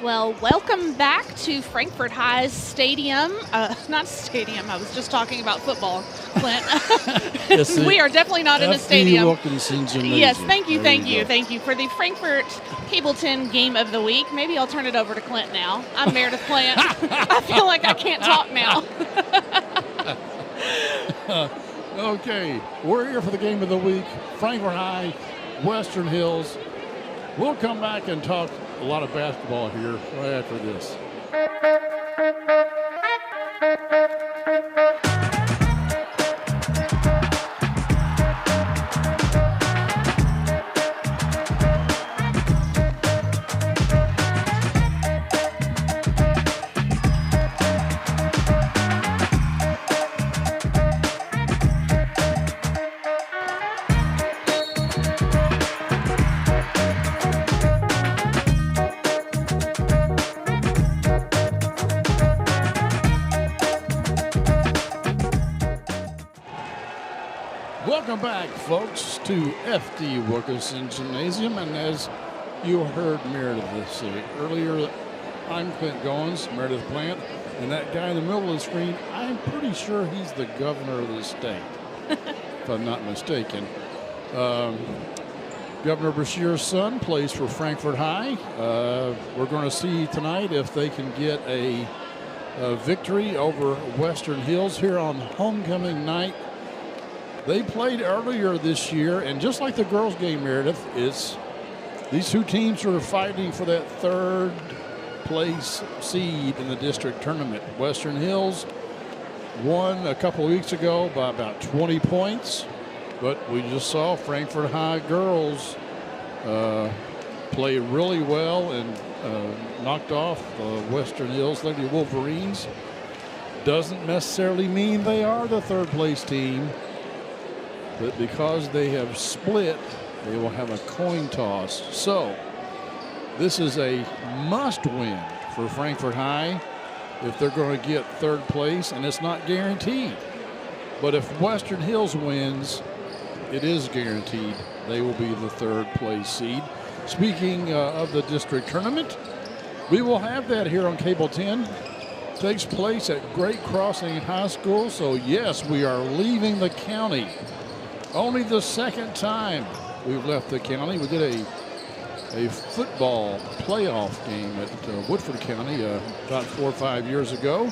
Well, welcome back to Frankfort High's stadium. Not stadium, I was just talking about football, Clint. Yes, we are definitely not in a stadium. Wilkinson Gymnasium. Yes, thank you for the Frankfort Cable 10 Game of the Week. Maybe I'll turn it over to Clint now. I'm Meredith Plant. I feel like I can't talk now. Okay, we're here for the Game of the Week. Frankfort High, Western Hills. We'll come back and talk a lot of basketball here right after this. Welcome back, folks, to FD Wilkinson Gymnasium. And as you heard Meredith say earlier, I'm Clint Goins, Meredith Plant, and that guy in the middle of the screen, I'm pretty sure he's the governor of the state, if I'm not mistaken. Governor Beshear's son plays for Frankfort High. We're going to see tonight if they can get a victory over Western Hills here on homecoming night. They played earlier this year, and just like the girls' game, Meredith, these two teams are fighting for that third place seed in the district tournament. Western Hills won a couple of weeks ago by about 20 points, but we just saw Frankfort High girls play really well and knocked off Western Hills Lady Wolverines. Doesn't necessarily mean they are the third place team, but because they have split, they will have a coin toss. So this is a must-win for Frankfort High if they're going to get third place, and it's not guaranteed. But if Western Hills wins, it is guaranteed they will be the third place seed. Speaking of the district tournament, we will have that here on Cable 10. Takes place at Great Crossing High School. So yes, we are leaving the county. Only the second time we've left the county. We did a football playoff game at Woodford County about 4 or 5 years ago.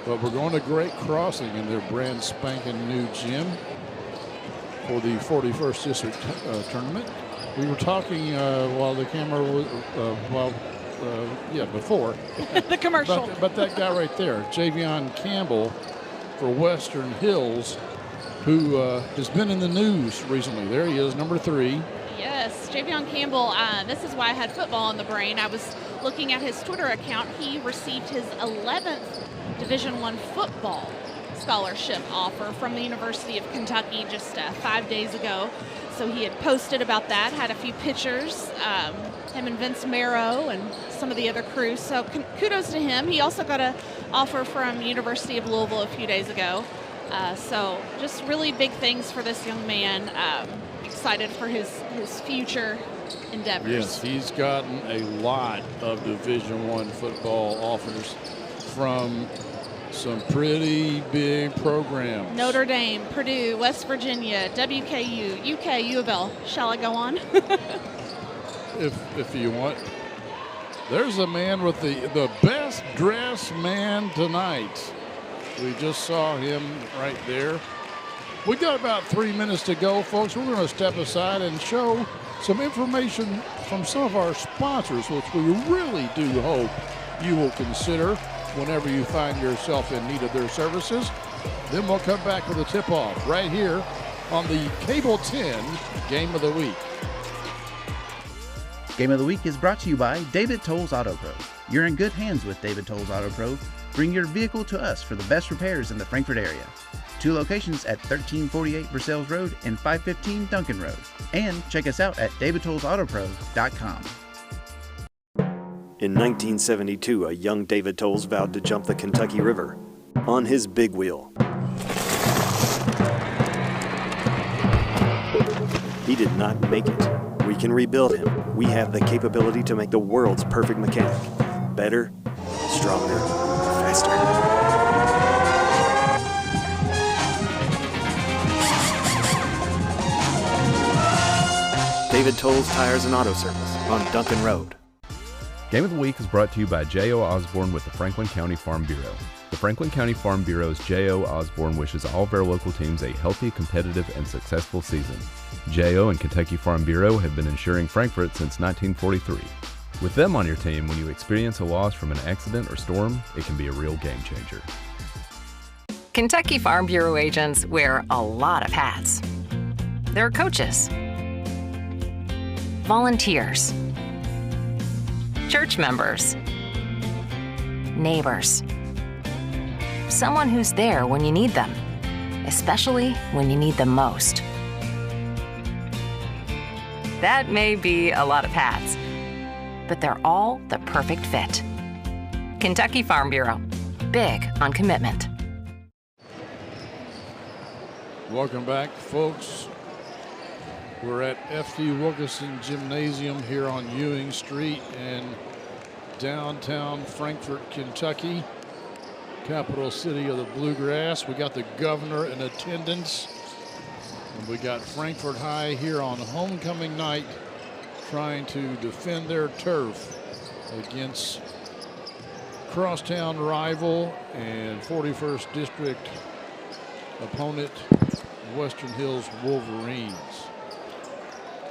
But we're going to Great Crossing in their brand spanking new gym for the 41st District tournament. We were talking while the camera was, before. The commercial. But that guy right there, Javion Campbell for Western Hills, who has been in the news recently. There he is, number 3. Yes, Javion Campbell. This is why I had football on the brain. I was looking at his Twitter account. He received his 11th Division I football scholarship offer from the University of Kentucky just 5 days ago. So he had posted about that, had a few pictures, him and Vince Marrow and some of the other crew. So kudos to him. He also got an offer from University of Louisville a few days ago. So just really big things for this young man. Excited for his future endeavors. Yes, he's gotten a lot of Division I football offers from some pretty big programs. Notre Dame, Purdue, West Virginia, WKU, UK, U of L. Shall I go on? if you want. There's a man with the best dressed man tonight. We just saw him right there. We got about 3 minutes to go, folks. We're going to step aside and show some information from some of our sponsors, which we really do hope you will consider whenever you find yourself in need of their services. Then we'll come back with a tip-off right here on the Cable 10 Game of the Week. Game of the Week is brought to you by David Tolles Auto Pro. You're in good hands with David Tolles Auto Pro. Bring your vehicle to us for the best repairs in the Frankfort area. 2 locations at 1348 Versailles Road and 515 Duncan Road. And check us out at davidtollsautopro.com. In 1972, a young David Tolles vowed to jump the Kentucky River on his big wheel. He did not make it. We we can rebuild him, we have the capability to make the world's perfect mechanic. Better, stronger, faster. David Tolles Tires and Auto Service on Duncan Road. Game of the Week is brought to you by J.O. Osborne with the Franklin County Farm Bureau. The Franklin County Farm Bureau's J.O. Osborne wishes all of our local teams a healthy, competitive, and successful season. J.O. and Kentucky Farm Bureau have been insuring Frankfort since 1943. With them on your team, when you experience a loss from an accident or storm, it can be a real game changer. Kentucky Farm Bureau agents wear a lot of hats. They're coaches, volunteers, church members, neighbors, someone who's there when you need them, especially when you need them most. That may be a lot of hats, but they're all the perfect fit. Kentucky Farm Bureau, big on commitment. Welcome back, folks. We're at F.D. Wilkerson Gymnasium here on Ewing Street in downtown Frankfort, Kentucky, capital city of the Bluegrass. We got the governor in attendance, and we got Frankfort High here on homecoming night trying to defend their turf against crosstown rival and 41st District opponent, Western Hills Wolverines.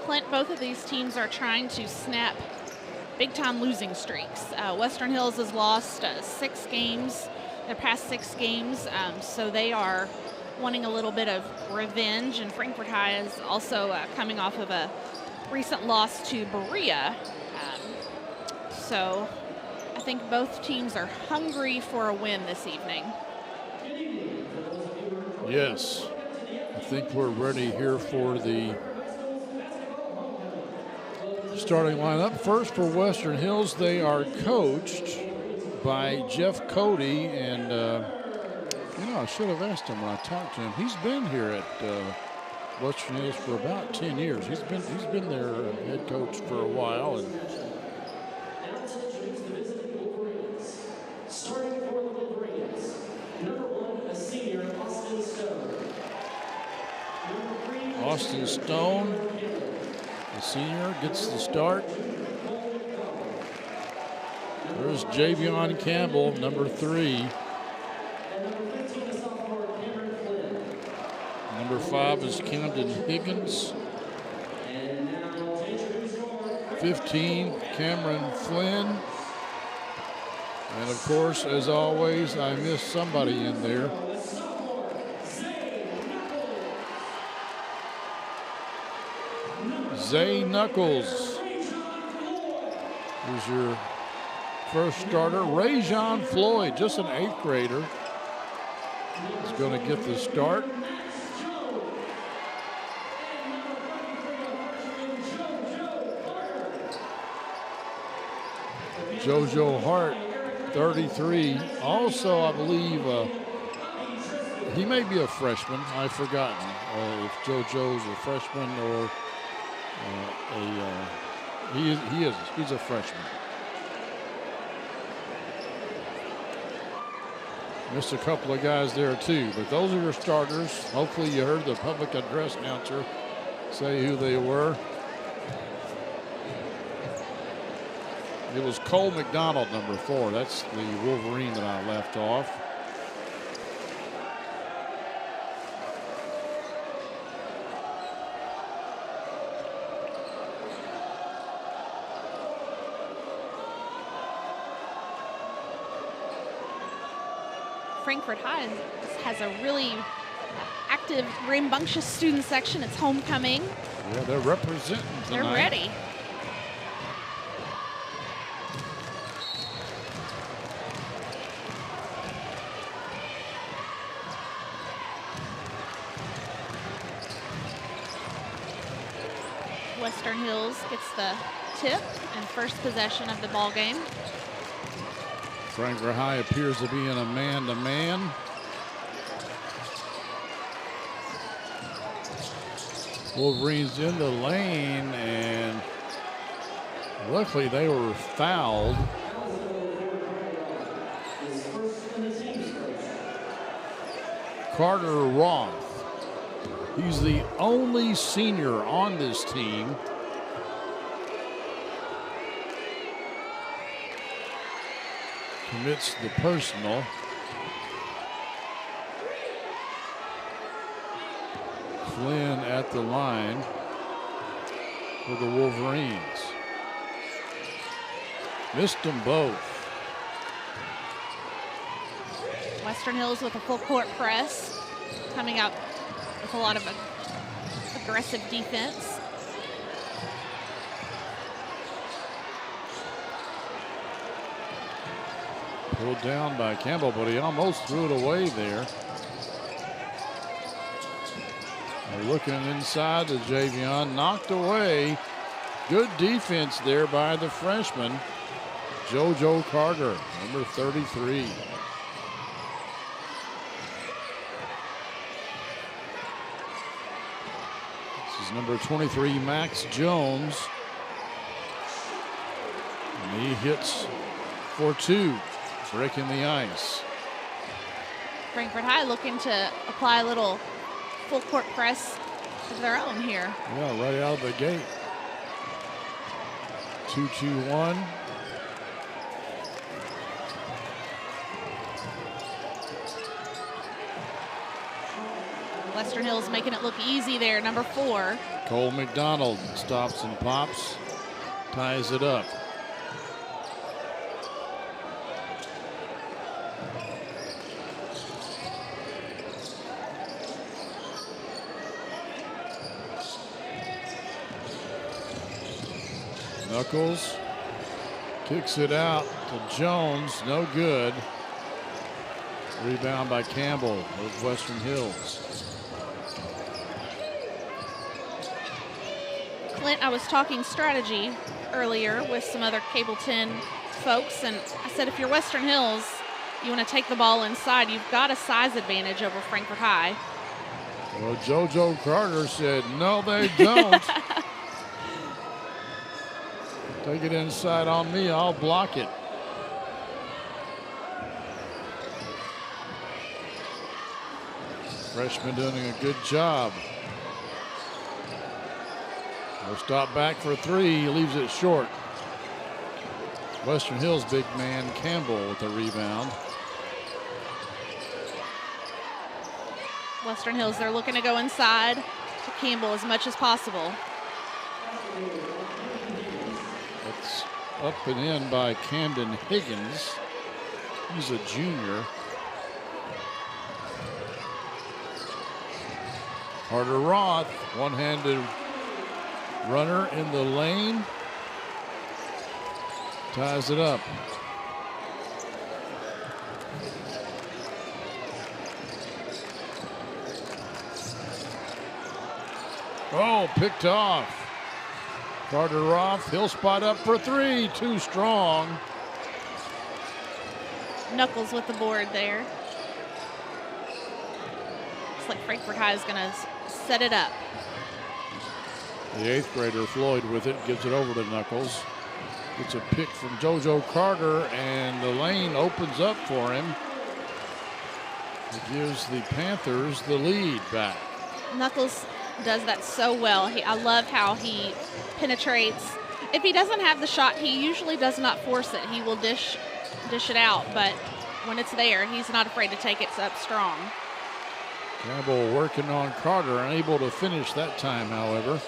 Clint, both of these teams are trying to snap big-time losing streaks. Western Hills has lost 6 games, their past 6 games, so they are wanting a little bit of revenge, and Frankfort High is also coming off of a recent loss to Berea. So I think both teams are hungry for a win this evening. Yes, I think we're ready here for the starting lineup. First for Western Hills, they are coached by Jeff Cody, and I should have asked him when I talked to him. He's been here at Western Hills for about 10 years. He's been their head coach for a while. And Austin Stone, the senior, gets the start. There's Javion Campbell, number 3. Number 5 is Camden Higgins. 15, Cameron Flynn. And of course, as always, I missed somebody in there. Zay Knuckles is your first starter. Rajon Floyd, just an 8th grader, is going to get the start. JoJo Hart, 33. Also, I believe he may be a freshman. I've forgotten if JoJo's a freshman or he's a freshman. Missed a couple of guys there too, but those are your starters. Hopefully you heard the public address announcer say who they were. It was Cole McDonald, number 4. That's the Wolverine that I left off. Frankfort High has a really active, rambunctious student section. It's homecoming. Yeah, they're representing tonight. They're ready. Western Hills gets the tip and first possession of the ball game. Frankfort High appears to be in a man-to-man. Wolverines in the lane, and luckily they were fouled. Carter Roth. He's the only senior on this team. Commits the personal. Flynn at the line for the Wolverines. Missed them both. Western Hills with a full court press, coming out with a lot of aggressive defense. Pulled down by Campbell, but he almost threw it away there. Looking inside to Javion, knocked away. Good defense there by the freshman, JoJo Carter, number 33. This is number 23, Max Jones. And he hits for two, breaking the ice. Frankfort High looking to apply a little full court press of their own here. Yeah, right out of the gate. 2-2-1. Western Hills making it look easy there, number 4. Cole McDonald stops and pops, ties it up. Knuckles kicks it out to Jones, no good. Rebound by Campbell of Western Hills. Clint, I was talking strategy earlier with some other Cable 10 folks, and I said if you're Western Hills, you want to take the ball inside, you've got a size advantage over Frankfort High. Well, JoJo Carter said, no, they don't. Take it inside on me, I'll block it. Freshman doing a good job. No stop back for 3, he leaves it short. Western Hills big man Campbell with the rebound. Western Hills, they're looking to go inside to Campbell as much as possible. It's up and in by Camden Higgins. He's a junior. Carter Roth, one-handed runner in the lane. Ties it up. Oh, picked off. Carter Roth, he'll spot up for 3, too strong. Knuckles with the board there. Looks like Frankfort High is going to set it up. The 8th grader Floyd with it, gives it over to Knuckles. Gets a pick from JoJo Carter, and the lane opens up for him. It gives the Panthers the lead back. Knuckles does that so well. I love how he penetrates. If he doesn't have the shot, he usually does not force it. He will dish it out, but when it's there, he's not afraid to take it up strong. Campbell working on Carter, unable to finish that time, however.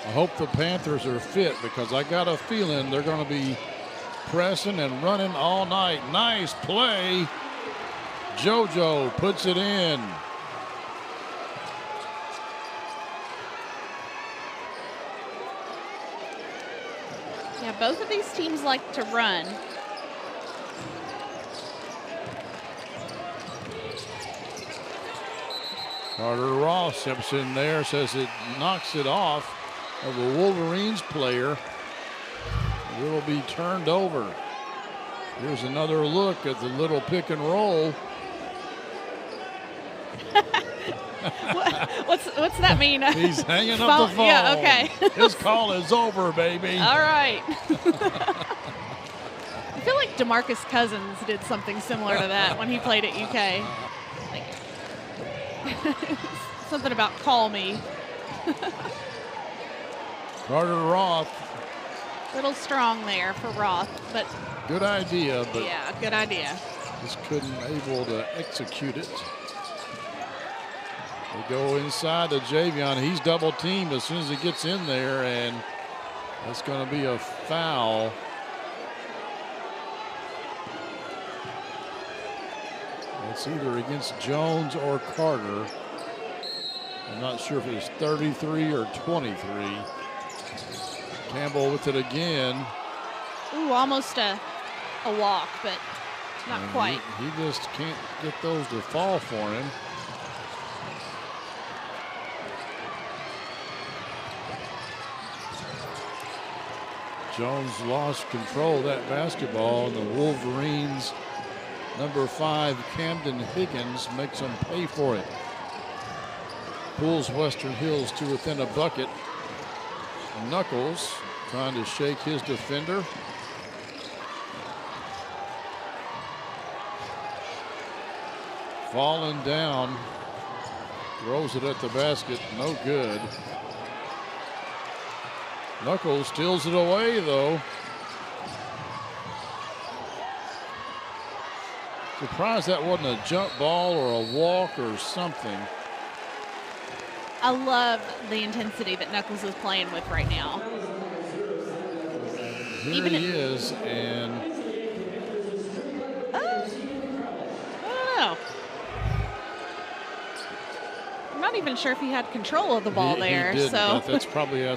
I hope the Panthers are fit, because I got a feeling they're going to be pressing and running all night. Nice play. JoJo puts it in. Yeah, both of these teams like to run. Carter Ross steps in there, says it knocks it off of a Wolverines player. It will be turned over. Here's another look at the little pick and roll. What's that mean? He's hanging up the phone. Yeah, okay. His call is over, baby. All right. I feel like DeMarcus Cousins did something similar to that when he played at UK. Like, something about call me. Carter Roth. Little strong there for Roth, but Good idea, but yeah, good idea. just couldn't able to execute it. They go inside to Javion. He's double teamed as soon as he gets in there, and that's going to be a foul. It's either against Jones or Carter. I'm not sure if it's 33 or 23. Campbell with it again. Ooh, almost a walk, but not And quite. He just can't get those to fall for him. Jones lost control of that basketball, and the Wolverines, number 5, Camden Higgins, makes them pay for it. Pulls Western Hills to within a bucket. Knuckles trying to shake his defender. Falling down, throws it at the basket, no good. Knuckles steals it away though. Surprised that wasn't a jump ball or a walk or something. I love the intensity that Knuckles is playing with right now. Here Even he is, and I don't know. I'm not even sure if he had control of the ball there. He didn't. So That's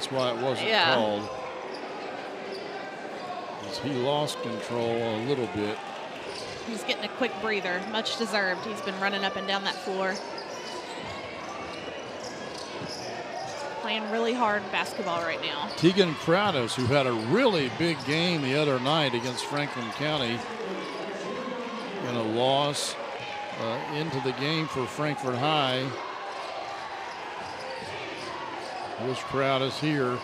why it wasn't Yeah. called. He lost control a little bit. he's getting a quick breather, much deserved. He's been running up and down that floor, playing really hard basketball right now. Tegan Crowdus, who had a really big game the other night against Franklin County, in a loss into the game for Frankfort High. This Crowdus here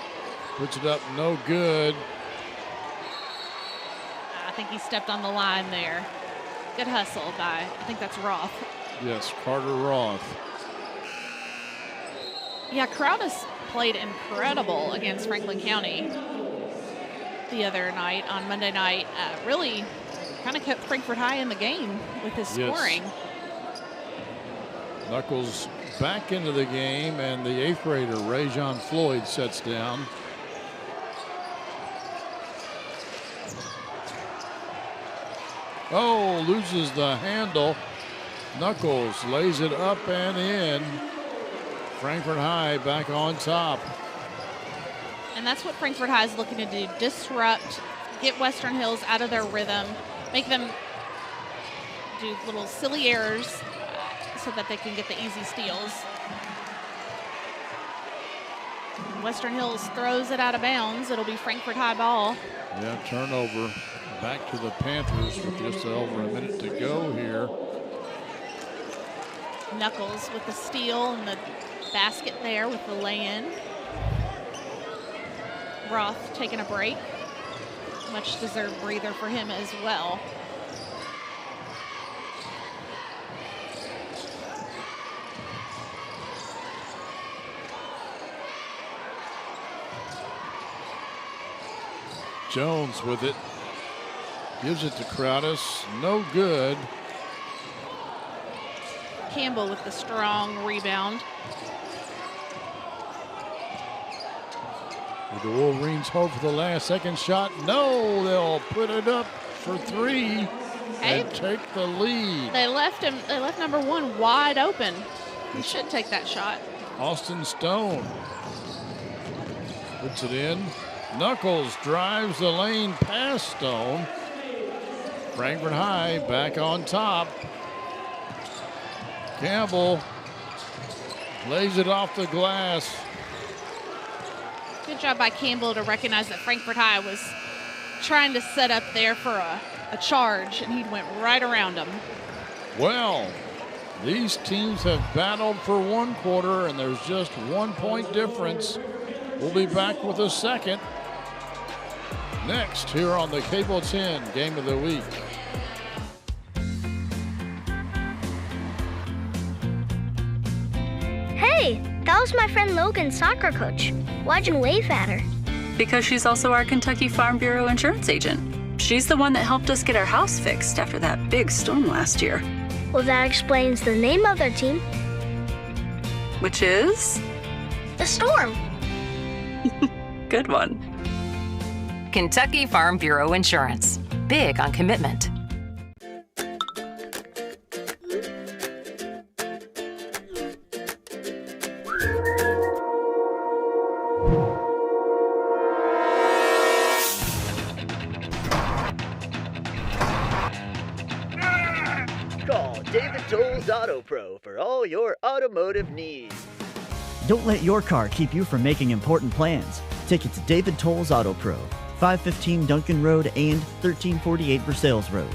puts it up, no good. I think he stepped on the line there. Good hustle by, I think that's Roth. Yes, Carter Roth. Yeah, Crowdus played incredible against Franklin County the other night on Monday night. Really kind of kept Frankfort High in the game with his scoring. Knuckles back into the game, and the 8th grader, Rajon Floyd, sets down. Oh, loses the handle. Knuckles lays it up and in. Frankfort High back on top. And that's what Frankfort High is looking to do, disrupt, get Western Hills out of their rhythm, make them do little silly errors so that they can get the easy steals. Western Hills throws it out of bounds. It'll be Frankfort High ball. Yeah, turnover. Back to the Panthers with just over a minute to go here. Knuckles with the steal and the basket there with the lay-in. Roth taking a break. Much deserved breather for him as well. Jones with it. Gives it to Crowdus. No good. Campbell with the strong rebound. The Wolverines hope for the last second shot. No, they'll put it up for 3 and take the lead. They left number 1 wide open. He should take that shot. Austin Stone puts it in. Knuckles drives the lane past Stone. Frankfort High back on top. Campbell lays it off the glass. Good job by Campbell to recognize that Frankfort High was trying to set up there for a charge, and he went right around him. Well, These teams have battled for one quarter, and there's just 1 point difference. We'll be back with a second next here on the Cable 10 Game of the Week. Hey, that was my friend Logan's soccer coach. Why'd you wave at her? Because she's also our Kentucky Farm Bureau insurance agent. She's the one that helped us get our house fixed after that big storm last year. Well, that explains the name of their team. Which is? The Storm. Good one. Kentucky Farm Bureau Insurance. Big on commitment. Call David Toll's Auto Pro for all your automotive needs. Don't let your car keep you from making important plans. Take it to David Toll's Auto Pro, 515 Duncan Road and 1348 Versailles Road.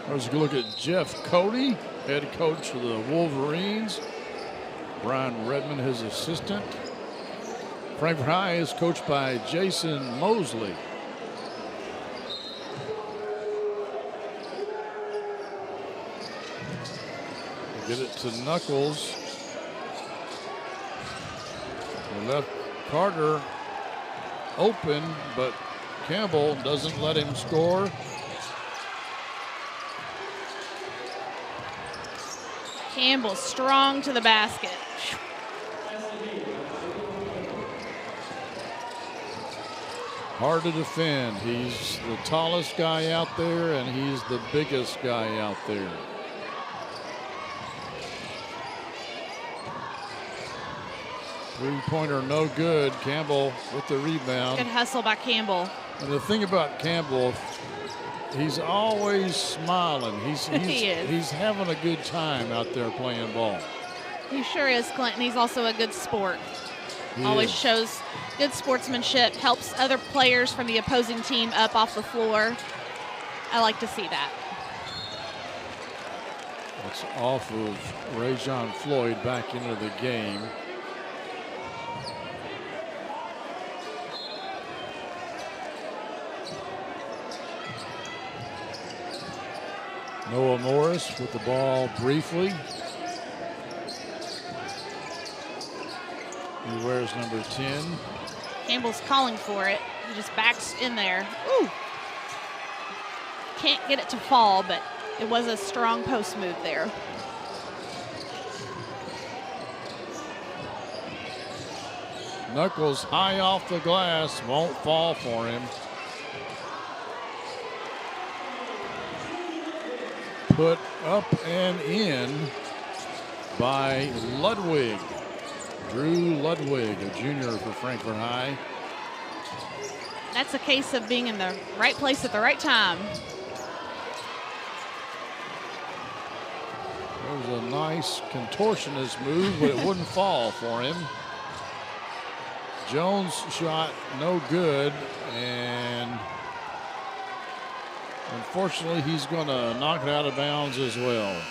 Let's look at Jeff Cody, head coach of the Wolverines. Brian Redmond, his assistant. Frankfort High is coached by Jason Mosley. Get it to Knuckles. They left Carter open, but Campbell doesn't let him score. Campbell strong to the basket. Hard to defend. He's the tallest guy out there, and he's the biggest guy out there. Three-pointer no good. Campbell with the rebound. Good hustle by Campbell. And the thing about Campbell, he's always smiling. He is. He's having a good time out there playing ball. He sure is, Clinton. He's also a good sport. He Always is. shows good sportsmanship, helps other players from the opposing team up off the floor. I like to see that. It's off of Rajon Floyd back into the game. Noah Morris with the ball briefly. He wears number 10. Campbell's calling for it. He just backs in there. Ooh. Can't get it to fall, but it was a strong post move there. Knuckles high off the glass, won't fall for him. Put up and in by Ludwig. Drew Ludwig, a junior for Frankfort High. That's a case of being in the right place at the right time. It was a nice contortionist move, but it wouldn't fall for him. Jones shot no good, and unfortunately he's going to knock it out of bounds as well.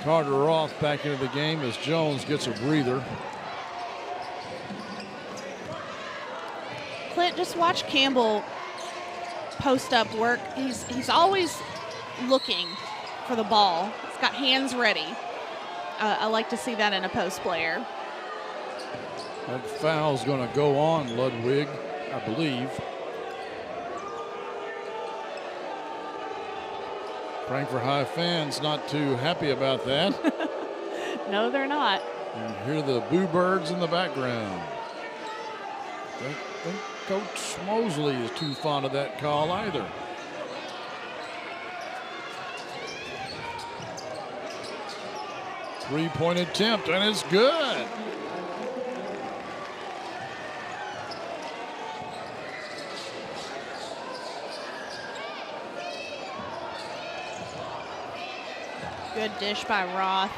Carter off back into the game as Jones gets a breather. Clint, just watch Campbell post up work. He's always looking for the ball. He's got hands ready. I like to see that in a post player. That foul's going to go on Ludwig, I believe. Frankfort High fans not too happy about that. No, they're not. You hear the boo birds in the background. I think Coach Mosley is too fond of that call either. Three-point attempt, and it's good. Good dish by Roth.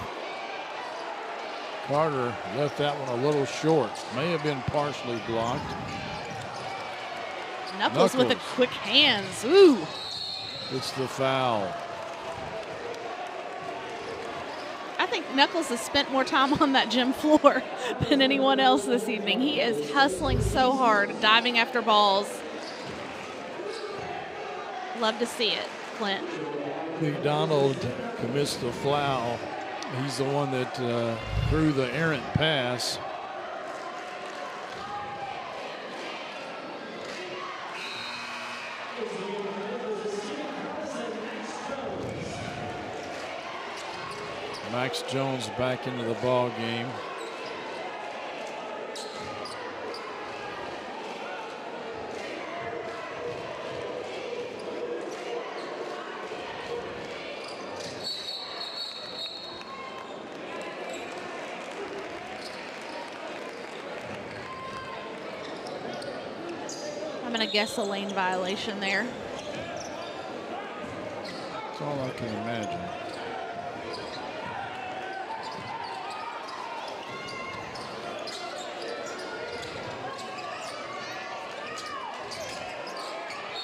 Carter left that one a little short. May have been partially blocked. Knuckles with the quick hands. Ooh. It's the foul. I think Knuckles has spent more time on that gym floor than anyone else this evening. He is hustling so hard, diving after balls. Love to see it, Clint. McDonald commits the foul. He's the one that threw the errant pass. Max Jones back into the ball game. I'm going to guess a lane violation there. That's all I can imagine.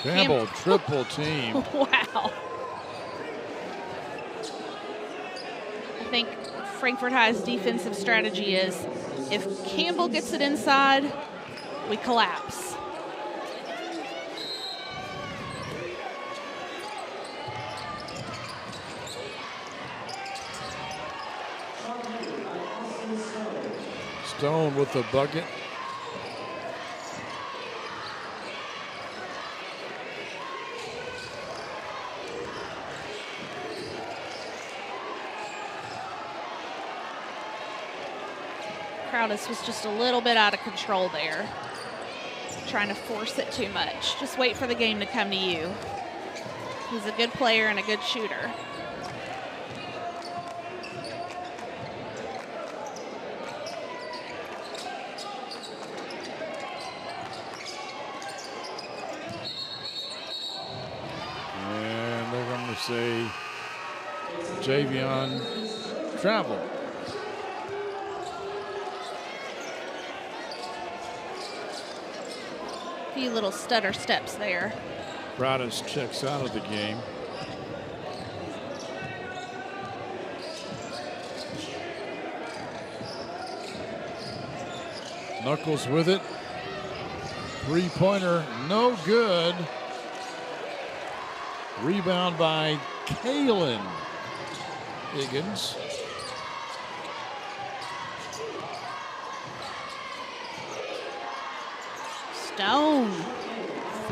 Campbell triple team. Wow. I think Frankfort High's defensive strategy is if Campbell gets it inside, we collapse. Stone with the bucket. Crowdis was just a little bit out of control there. Trying to force it too much. Just wait for the game to come to you. He's a good player and a good shooter. And they're going to say Javion travel. Few little stutter steps there. Crowdis checks out of the game. Knuckles with it. Three-pointer, no good. Rebound by Kalen Higgins. Stone.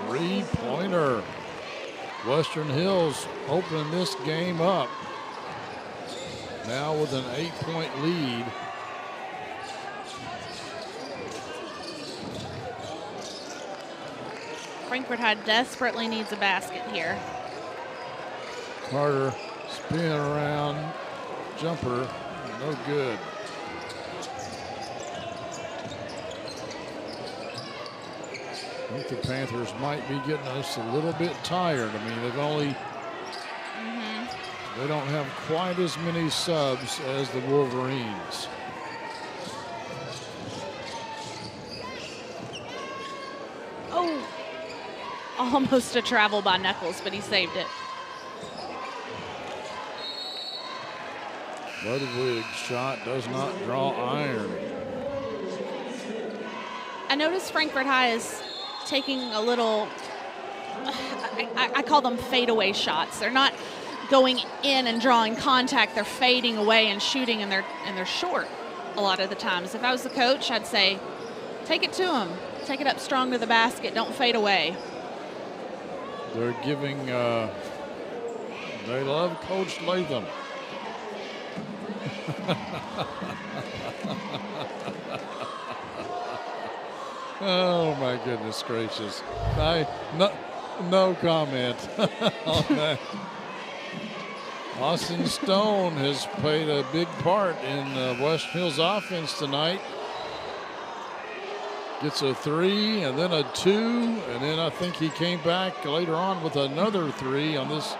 Three-pointer. Western Hills opening this game up. Now with an 8-point lead. Frankfort High desperately needs a basket here. Carter spin around jumper, no good. I think the Panthers might be getting us a little bit tired. I mean, they've only, they don't have quite as many subs as the Wolverines. Oh, almost a travel by Knuckles, but he saved it. Ludwig's shot does not draw iron. I noticed Frankfort High is taking a little, I call them fadeaway shots. They're not going in and drawing contact. They're fading away and shooting, and they're short a lot of the times. If I was the coach, I'd say, take it to them. Take it up strong to the basket. Don't fade away. They're giving, they love Coach Latham. Oh my goodness gracious. No comment on that. Austin Stone has played a big part in West Hills offense tonight. Gets a 3 and then a 2, and then I think he came back later on with another 3 on this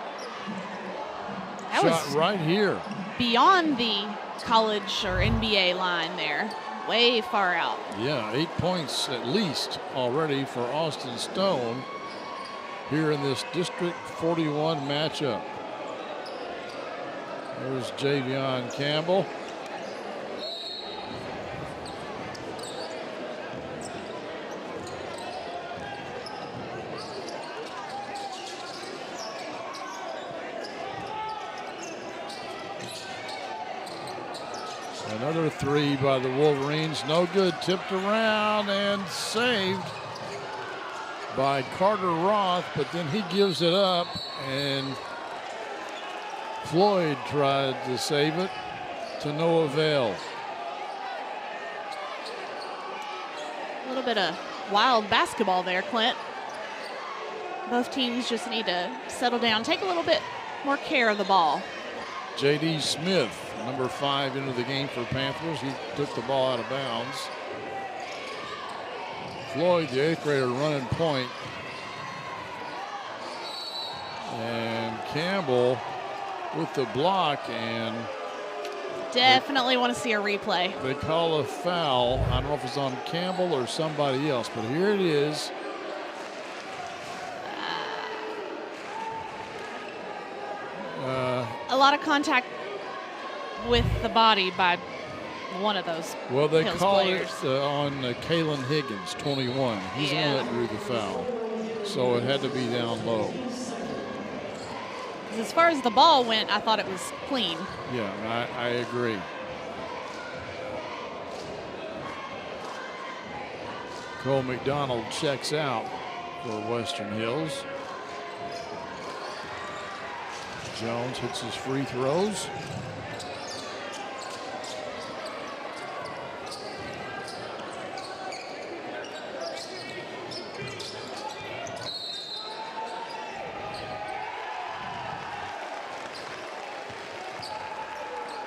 shot right here. Beyond the college or NBA line there. way far out. Yeah, 8 points at least already for Austin Stone here in this District 41 matchup. There's Javion Campbell. Another three by the Wolverines. No good. Tipped around and saved by Carter Roth, but then he gives it up, and Floyd tried to save it to no avail. A little bit of wild basketball there, Clint. Both teams just need to settle down, take a little bit more care of the ball. J.D. Smith, number 5, into the game for Panthers. He took the ball out of bounds. Floyd, the 8th grader, running point. And Campbell with the block, and definitely want to see a replay. They call a foul. I don't know if it's on Campbell or somebody else, but here it is. A lot of contact with the body by one of those. Well, they Hills called players. it on Kalen Higgins, 21. He's the one that drew the foul. So it had to be down low. As far as the ball went, I thought it was clean. Yeah, I agree. Cole McDonald checks out for Western Hills. Jones hits his free throws.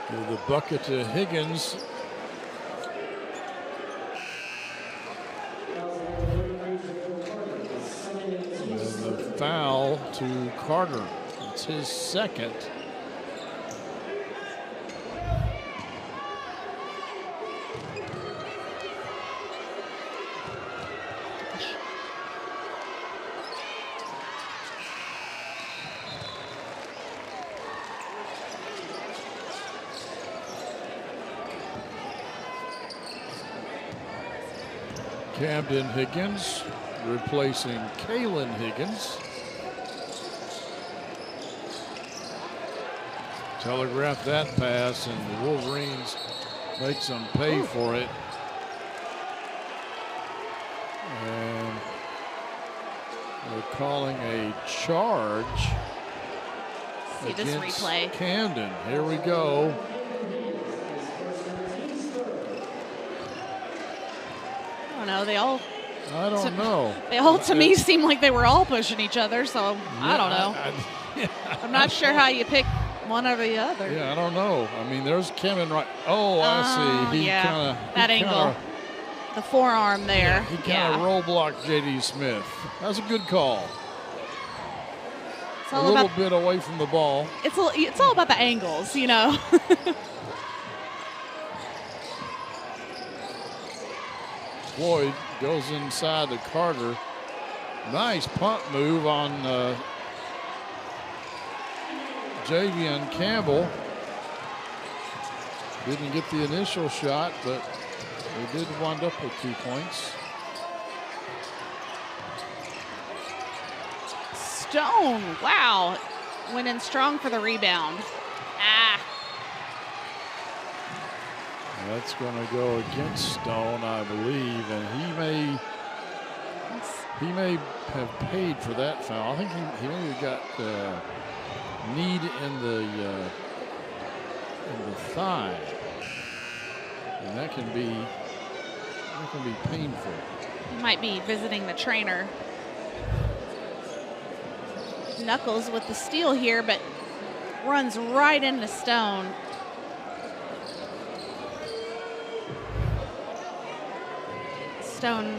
The bucket to Higgins. And the foul to Carter. It's his second. Camden Higgins replacing Kalen Higgins. Telegraphed that pass, and the Wolverines makes them pay for it. And they're calling a charge See this against replay. Camden. Here we go. I don't know. They all. I don't know. They all, to me, seem like they were all pushing each other. So I don't know. I'm not sure how you pick one over the other. Yeah, I don't know. I mean, there's Kevin right. Oh, I see. He yeah, kind of that angle, the forearm there. Yeah, he kind of roll blocked J.D. Smith. That's a good call. It's A all little about, bit away from the ball. it's all about the angles, you know. Floyd goes inside to Carter. Nice punt move on Javion Campbell. Didn't get the initial shot, but they did wind up with 2 points. Stone, wow, went in strong for the rebound. That's going to go against Stone, I believe, and he may have paid for that foul. I think he maybe got knee in the thigh, and that can be painful. He might be visiting the trainer. Knuckles with the steal here, but runs right into Stone. Stone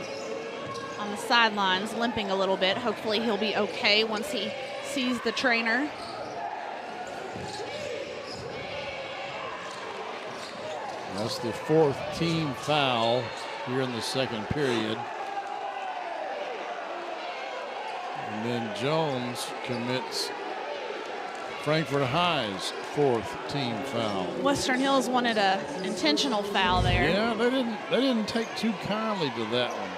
on the sidelines, limping a little bit. Hopefully he'll be okay once he sees the trainer. That's the 4th team foul here in the second period. And then Jones commits Frankfort High's 4th team foul. Western Hills wanted an intentional foul there. Yeah, they didn't take too kindly to that one.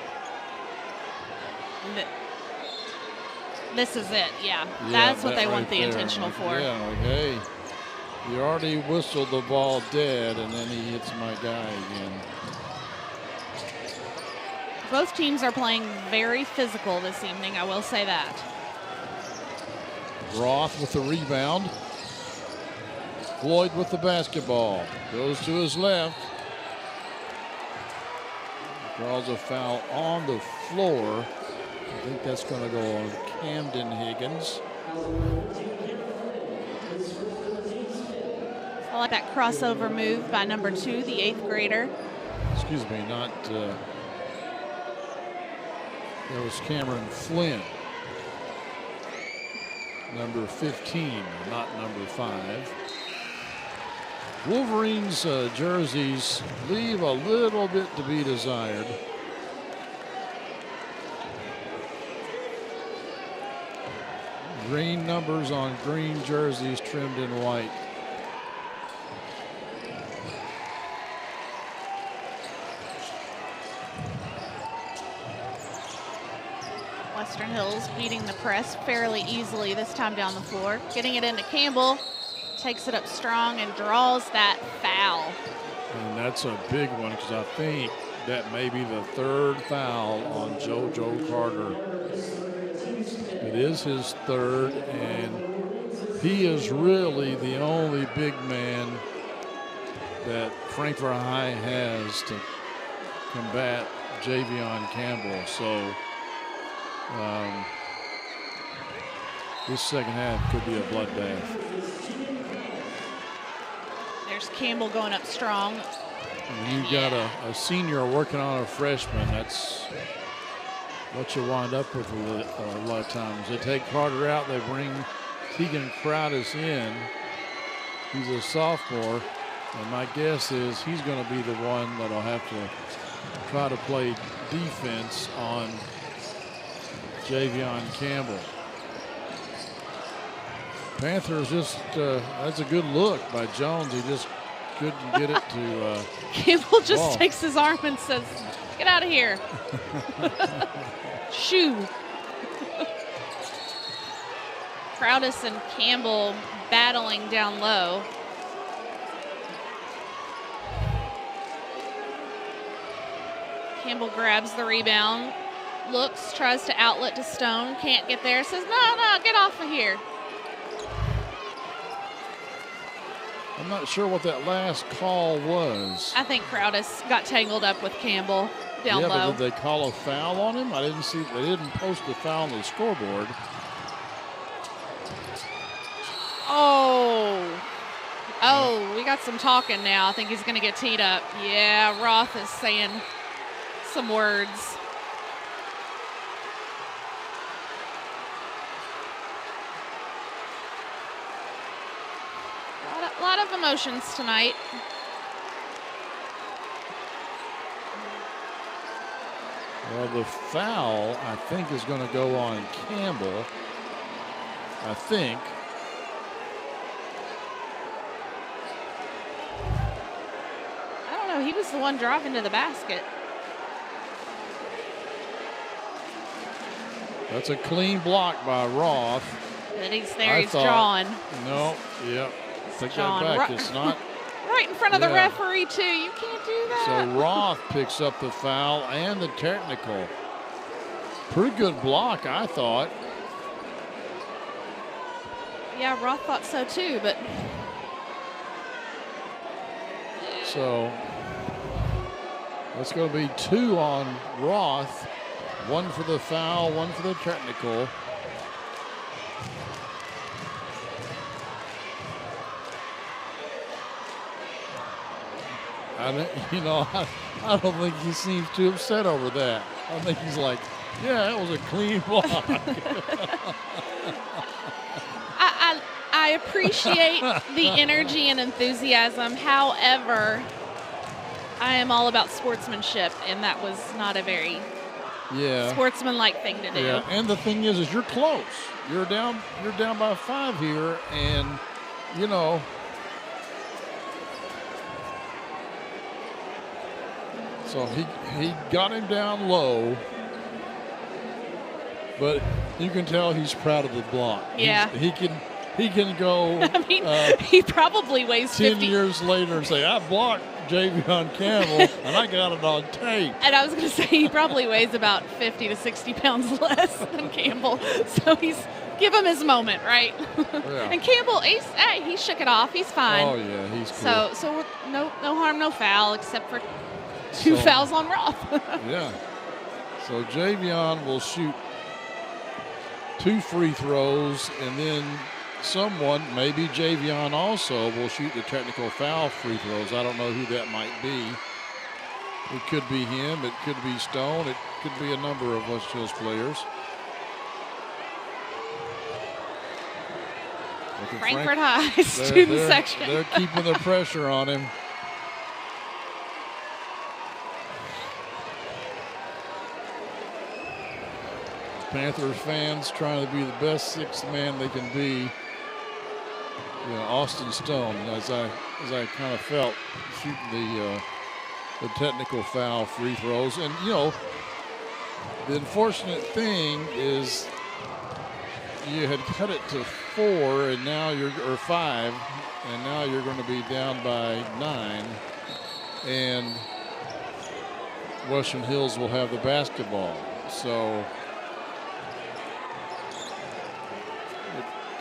This is it, yeah. That's what they right want the there. intentional for. Yeah, like, hey, you already whistled the ball dead, and then he hits my guy again. Both teams are playing very physical this evening, I will say that. Roth with the rebound. Floyd with the basketball. Goes to his left. Draws a foul on the floor. I think that's going to go on Camden Higgins. I like that crossover move by number 2, the 8th grader. Excuse me, not. That was Cameron Flynn. Number 15, not number 5. Wolverines jerseys leave a little bit to be desired. Green numbers on green jerseys trimmed in white. Western Hills beating the press fairly easily this time down the floor. Getting it into Campbell, takes it up strong and draws that foul. And that's a big one because I think that may be the 3rd foul on JoJo Carter. It is his 3rd, and he is really the only big man that Frankfort High has to combat Javion Campbell. So this second half could be a bloodbath. There's Campbell going up strong. When you got a senior working on a freshman, that's what you wind up with a lot of times. They take Carter out, they bring Tegan Crowdis in. He's a sophomore, and my guess is he's going to be the one that'll have to try to play defense on Javion Campbell. Panthers just, that's a good look by Jones. He just couldn't get it to Campbell just takes his arm and says, get out of here. Shoo. Crowdis and Campbell battling down low. Campbell grabs the rebound, looks, tries to outlet to Stone, can't get there, says, no, get off of here. I'm not sure what that last call was. I think Crowdis got tangled up with Campbell down low. But did they call a foul on him? I didn't see. They didn't post the foul on the scoreboard. Oh, we got some talking now. I think he's going to get teed up. Yeah, Roth is saying some words. A lot of emotions tonight. Well, the foul, I think, is going to go on Campbell. I think. I don't know. He was the one driving to the basket. That's a clean block by Roth. But he's there. He's drawing. No, yep. Take that back. It's not. Right in front of the referee, too. You can't do that. So Roth picks up the foul and the technical. Pretty good block, I thought. Yeah, Roth thought so, too, but. So that's going to be 2 on Roth. 1 for the foul, 1 for the technical. I don't think he seems too upset over that. I think he's like, yeah, that was a clean block. I appreciate the energy and enthusiasm. However, I am all about sportsmanship, and that was not a very sportsmanlike thing to do. Yeah, and the thing is you're close. You're down by 5 here, and you know. So he got him down low, but you can tell he's proud of the block. Yeah, he can go. I mean, he probably weighs 10 years later and say, I blocked Javion Campbell and I got it on tape. And I was going to say he probably weighs about 50 to 60 pounds less than Campbell, so give him his moment, right? Yeah. And Campbell, he shook it off. He's fine. Oh yeah, he's cool. So no harm, no foul, except for 2 fouls on Roth. Yeah. So Javion will shoot 2 free throws, and then someone, maybe Javion also, will shoot the technical foul free throws. I don't know who that might be. It could be him. It could be Stone. It could be a number of West Hills players. Frankfort High student section. They're keeping the pressure on him. Panthers fans trying to be the best 6th man they can be. You know, Austin Stone, as I kind of felt, shooting the technical foul free throws. And you know, the unfortunate thing is you had cut it to 4, and now or 5, and now you're going to be down by 9, and Western Hills will have the basketball. So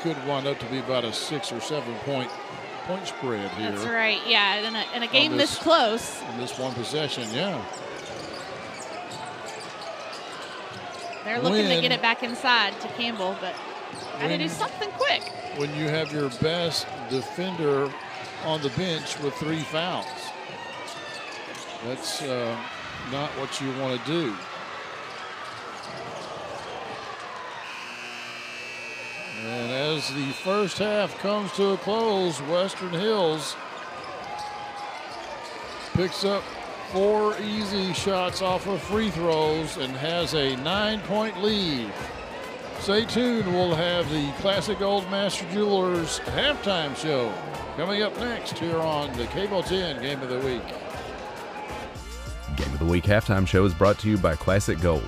could wind up to be about a 6 or 7 point spread here. That's right. Yeah, in a game this close. In this one possession, yeah. They're looking to get it back inside to Campbell, but got to do something quick. When you have your best defender on the bench with 3 fouls, that's not what you want to do. And as the first half comes to a close, Western Hills picks up 4 easy shots off of free throws and has a 9-point lead. Stay tuned. We'll have the Classic Gold Master Jewelers halftime show coming up next here on the Cable 10 Game of the Week. Game of the Week halftime show is brought to you by Classic Gold.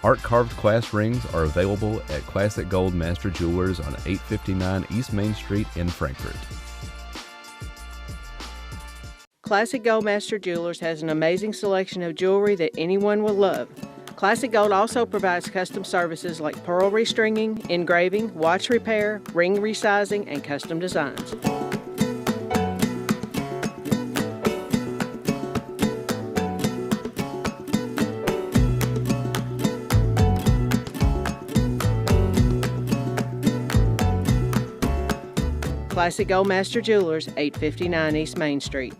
Art-carved class rings are available at Classic Gold Master Jewelers on 859 East Main Street in Frankfort. Classic Gold Master Jewelers has an amazing selection of jewelry that anyone will love. Classic Gold also provides custom services like pearl restringing, engraving, watch repair, ring resizing, and custom designs. Classic Gold Master Jewelers, 859 East Main Street.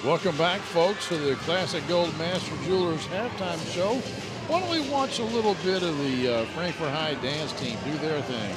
Welcome back, folks, to the Classic Gold Master Jewelers halftime show. Why don't we watch a little bit of the Frankfort High dance team do their thing?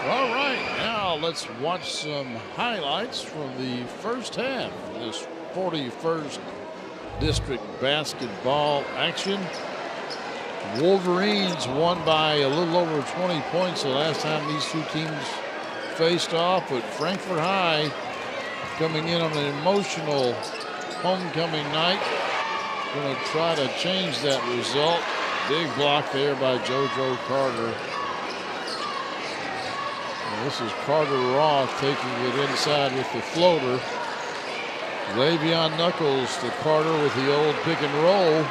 All right, now let's watch some highlights from the first half of this 41st District basketball action. Wolverines won by a little over 20 points the last time these two teams faced off, but Frankfort High coming in on an emotional homecoming night. Going to try to change that result. Big block there by JoJo Carter. And this is Carter Roth taking it inside with the floater. Le'Veon Knuckles to Carter with the old pick and roll.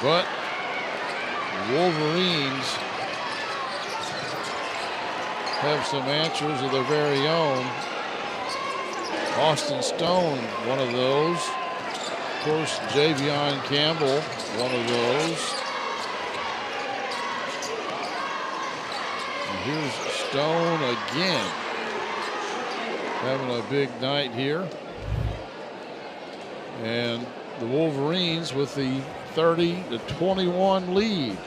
But Wolverines have some answers of their very own. Austin Stone, one of those. Of course, Javion Campbell, one of those. And here's Stone again, having a big night here. And the Wolverines with the 30-21 lead.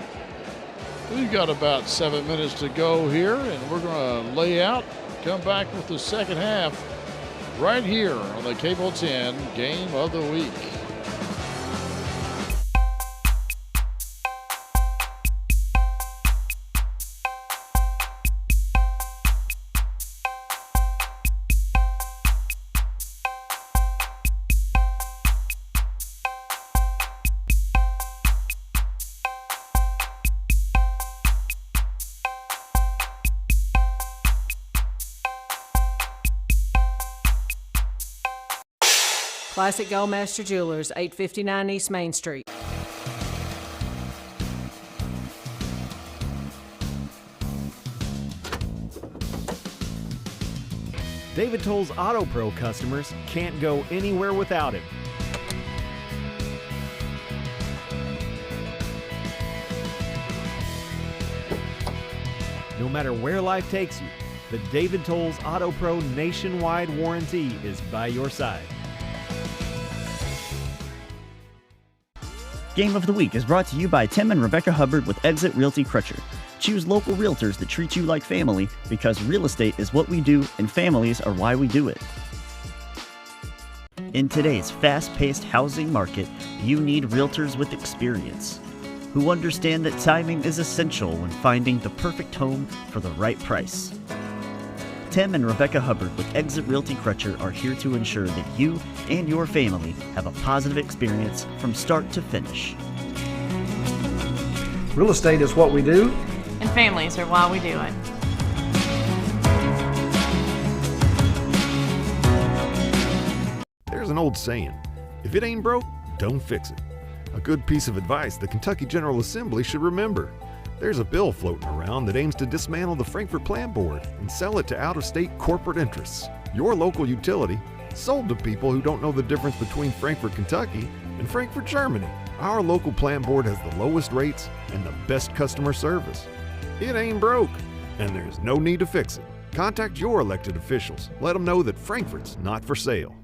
We've got about 7 minutes to go here, and we're going to lay out, come back with the second half right here on the Cable 10 Game of the Week. Classic Goldmaster Jewelers, 859 East Main Street. David Toll's Auto Pro customers can't go anywhere without him. No matter where life takes you, the David Toll's Auto Pro nationwide warranty is by your side. Game of the Week is brought to you by Tim and Rebecca Hubbard with Exit Realty Crutcher. Choose local realtors that treat you like family because real estate is what we do and families are why we do it. In today's fast-paced housing market, you need realtors with experience who understand that timing is essential when finding the perfect home for the right price. Tim and Rebecca Hubbard with Exit Realty Crutcher are here to ensure that you and your family have a positive experience from start to finish. Real estate is what we do, and families are why we do it. There's an old saying, if it ain't broke, don't fix it. A good piece of advice the Kentucky General Assembly should remember. There's a bill floating around that aims to dismantle the Frankfort Plant Board and sell it to out-of-state corporate interests. Your local utility, sold to people who don't know the difference between Frankfort, Kentucky and Frankfort, Germany. Our local plant board has the lowest rates and the best customer service. It ain't broke, and there's no need to fix it. Contact your elected officials. Let them know that Frankfort's not for sale.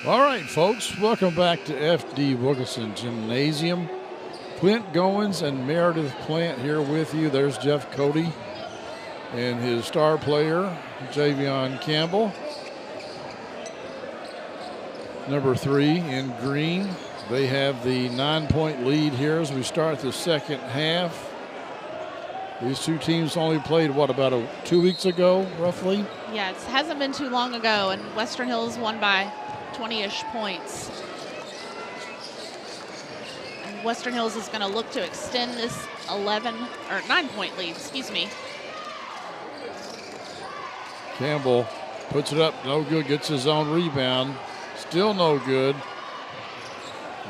All right, folks, welcome back to F.D. Wilkinson Gymnasium. Clint Goins and Meredith Plant here with you. There's Jeff Cody and his star player, Javion Campbell. Number 3 in green. They have the 9-point lead here as we start the second half. These two teams only played, about 2 weeks ago, roughly? Yeah, it hasn't been too long ago, and Western Hills won by 20-ish points. And Western Hills is going to look to extend this 9-point lead, excuse me. Campbell puts it up, no good, gets his own rebound. Still no good.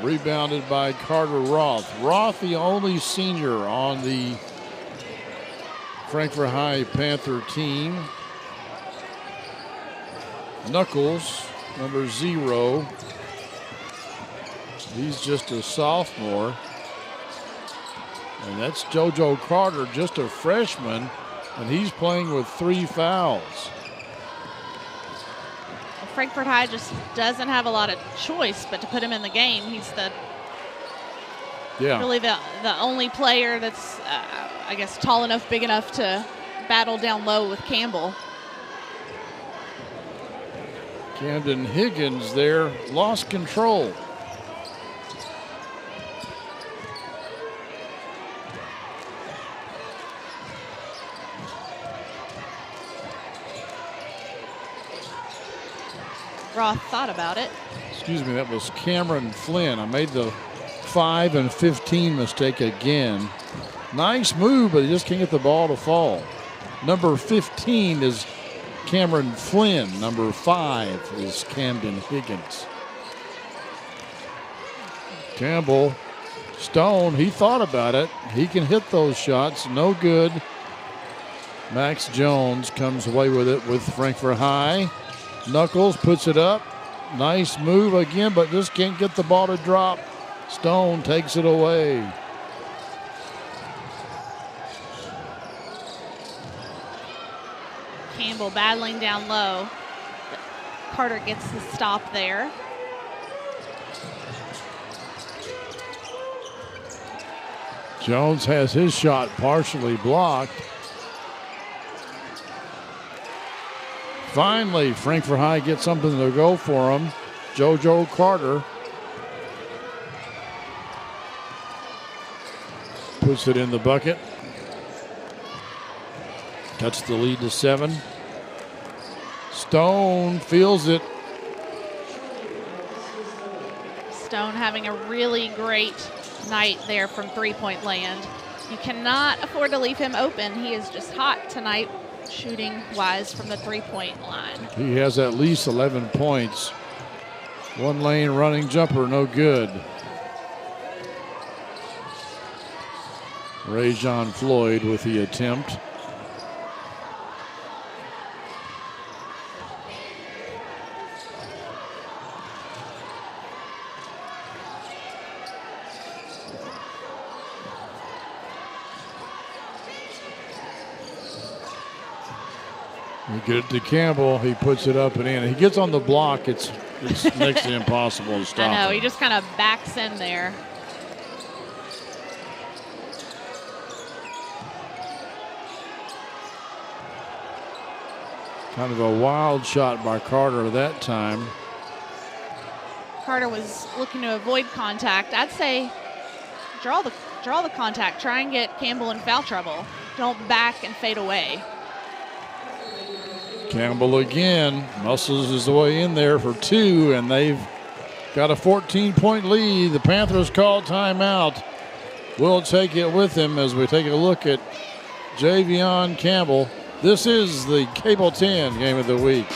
Rebounded by Carter Roth. Roth, the only senior on the Frankfort High Panther team. Knuckles, number 0. He's just a sophomore. And that's JoJo Carter, just a freshman, and he's playing with 3 fouls. Frankfort High just doesn't have a lot of choice but to put him in the game. He's really the only player that's, I guess, tall enough, big enough to battle down low with Campbell. Camden Higgins there lost control. Roth thought about it. Excuse me, that was Cameron Flynn. I made the 5 and 15 mistake again. Nice move, but he just can't get the ball to fall. Number 15 is Cameron Flynn. Number 5 is Camden Higgins. Campbell, Stone, he thought about it. He can hit those shots, no good. Max Jones comes away with it with Frankfort High. Knuckles puts it up. Nice move again, but just can't get the ball to drop. Stone takes it away. Campbell battling down low. Carter gets the stop there. Jones has his shot partially blocked. Finally, Frankfort High gets something to go for him. JoJo Carter puts it in the bucket. Cuts the lead to 7. Stone feels it. Stone having a really great night there from 3-point land. You cannot afford to leave him open. He is just hot tonight, shooting wise from the 3-point line. He has at least 11 points. One lane running jumper, no good. Rajon Floyd with the attempt. We get it to Campbell. He puts it up and in. He gets on the block. It's next to impossible to stop. I know. him. He just kind of backs in there. Kind of a wild shot by Carter that time. Carter was looking to avoid contact. I'd say draw the contact. Try and get Campbell in foul trouble. Don't back and fade away. Campbell again muscles his way in there for 2, and they've got a 14-point lead. The Panthers call timeout. We'll take it with him as we take a look at Javion Campbell. This is the Cable 10 Game of the Week.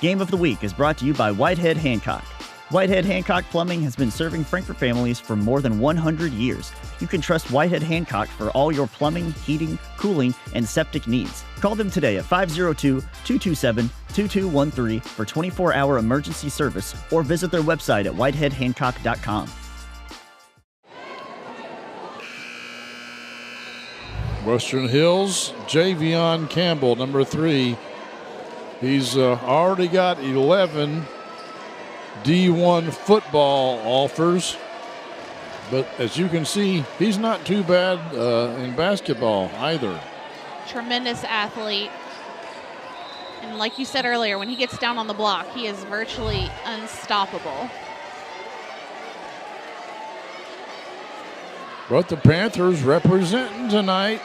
Game of the Week is brought to you by Whitehead Hancock. Whitehead Hancock Plumbing has been serving Frankfort families for more than 100 years. You can trust Whitehead Hancock for all your plumbing, heating, cooling, and septic needs. Call them today at 502-227-2213 for 24-hour emergency service or visit their website at whiteheadhancock.com. Western Hills, Javion Campbell, number 3. He's already got 11 D1 football offers. But as you can see, he's not too bad in basketball either. Tremendous athlete. And like you said earlier, when he gets down on the block, he is virtually unstoppable. But the Panthers representing tonight.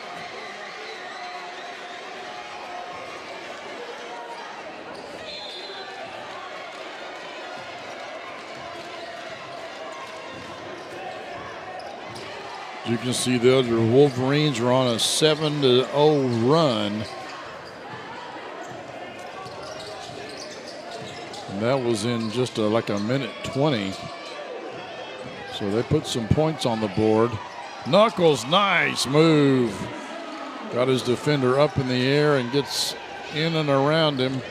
You can see the other Wolverines are on a 7-0 run. And that was in just like a minute 20. So they put some points on the board. Knuckles, nice move. Got his defender up in the air and gets in and around him.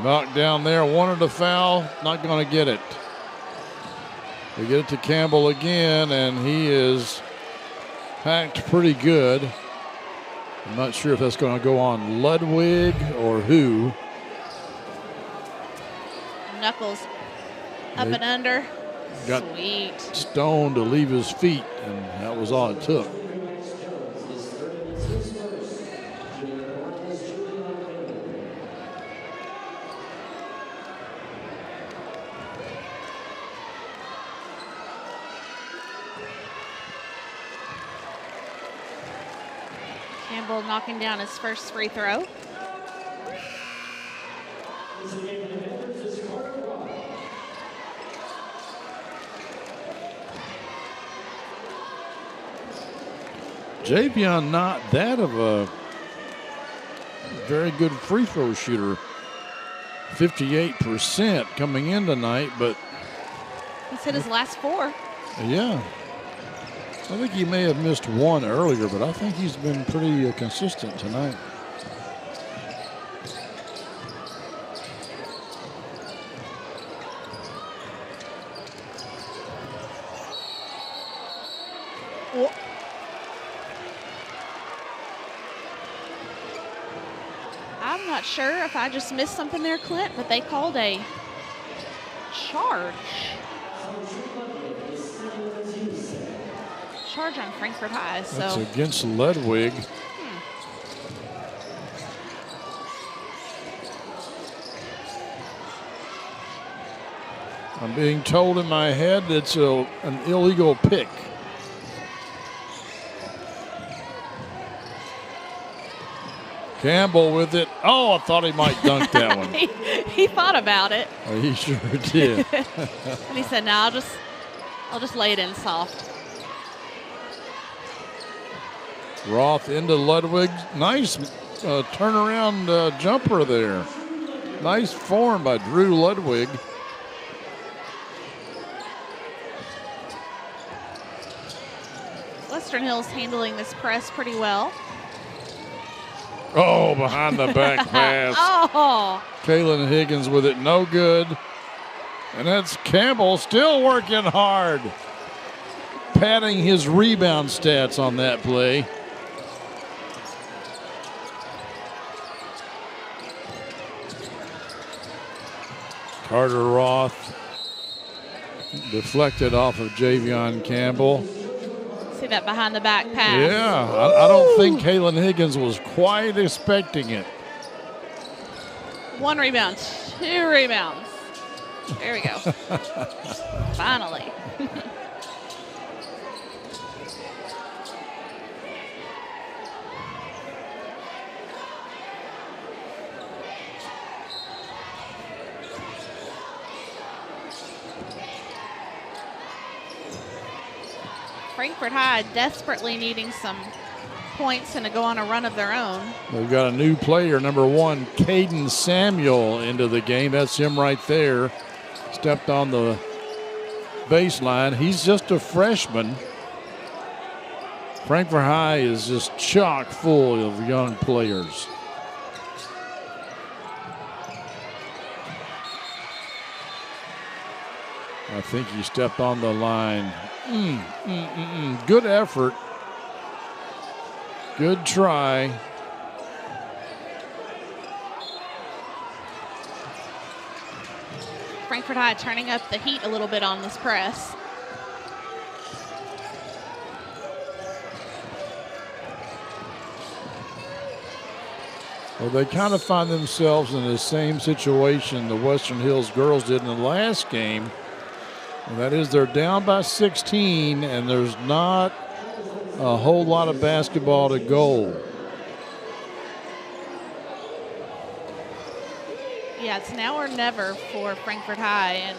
Knocked down there, wanted a foul, not going to get it. They get it to Campbell again, and he is hacked pretty good. I'm not sure if that's going to go on Ludwig or who. Knuckles up and under. Got Sweet. Stone to leave his feet, and that was all it took. Campbell knocking down his first free throw. Javion not that of a very good free throw shooter. 58% coming in tonight, but He's hit his last 4. yeah. I think he may have missed one earlier, but I think he's been pretty consistent tonight. I'm not sure if I just missed something there, Clint, but they called a charge. Charge on Frankfort High. That's So against Ludwig. I'm being told in my head it's an illegal pick. Campbell with it. Oh, I thought he might dunk that one. he thought about it. Oh, he sure did. And he said, "No, I'll just lay it in soft." Roth into Ludwig. Nice turnaround jumper there. Nice form by Drew Ludwig. Western Hills handling this press pretty well. Oh, behind the back pass. Oh. Kalen Higgins with it, no good. And that's Campbell still working hard. Padding his rebound stats on that play. Carter Roth deflected off of Javion Campbell. See that behind the back pass. Yeah, I don't think Kalen Higgins was quite expecting it. 1 rebound, 2 rebounds. There we go. Finally. Frankfort High desperately needing some points and to go on a run of their own. We've got a new player, number 1, Caden Samuel, into the game. That's him right there. Stepped on the baseline. He's just a freshman. Frankfort High is just chock full of young players. I think he stepped on the line. Good effort. Good try. Frankfort High turning up the heat a little bit on this press. Well, they kind of find themselves in the same situation the Western Hills girls did in the last game. And that is they're down by 16, and there's not a whole lot of basketball to go. Yeah, it's now or never for Frankfort High. And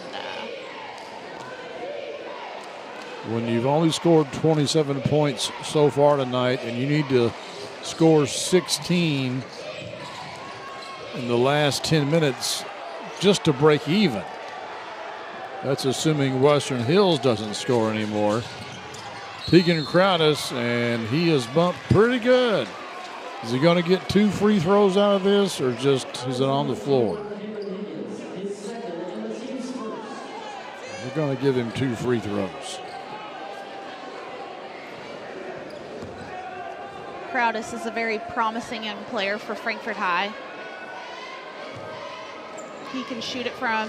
when you've only scored 27 points so far tonight and you need to score 16 in the last 10 minutes just to break even. That's assuming Western Hills doesn't score anymore. Tegan Crowdis, and he is bumped pretty good. Is he going to get 2 free throws out of this, or just is it on the floor? We're going to give him 2 free throws. Crowdis is a very promising young player for Frankfort High. He can shoot it from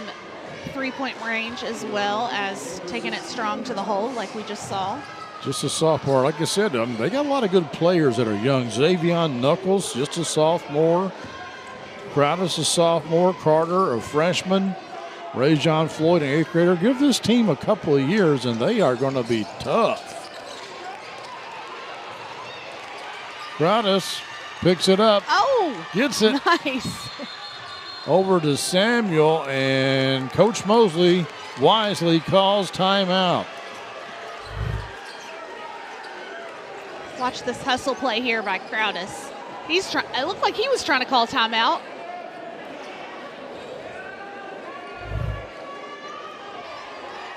3-point range as well as taking it strong to the hole like we just saw. Just a sophomore. Like I said, they got a lot of good players that are young. Xavion Knuckles, just a sophomore. Crowdis, a sophomore. Carter, a freshman. Ray John Floyd, an 8th grader. Give this team a couple of years and they are going to be tough. Crowdis picks it up. Oh! Gets it. Nice. Over to Samuel, and Coach Mosley wisely calls timeout. Watch this hustle play here by Crowdis. It looked like he was trying to call timeout.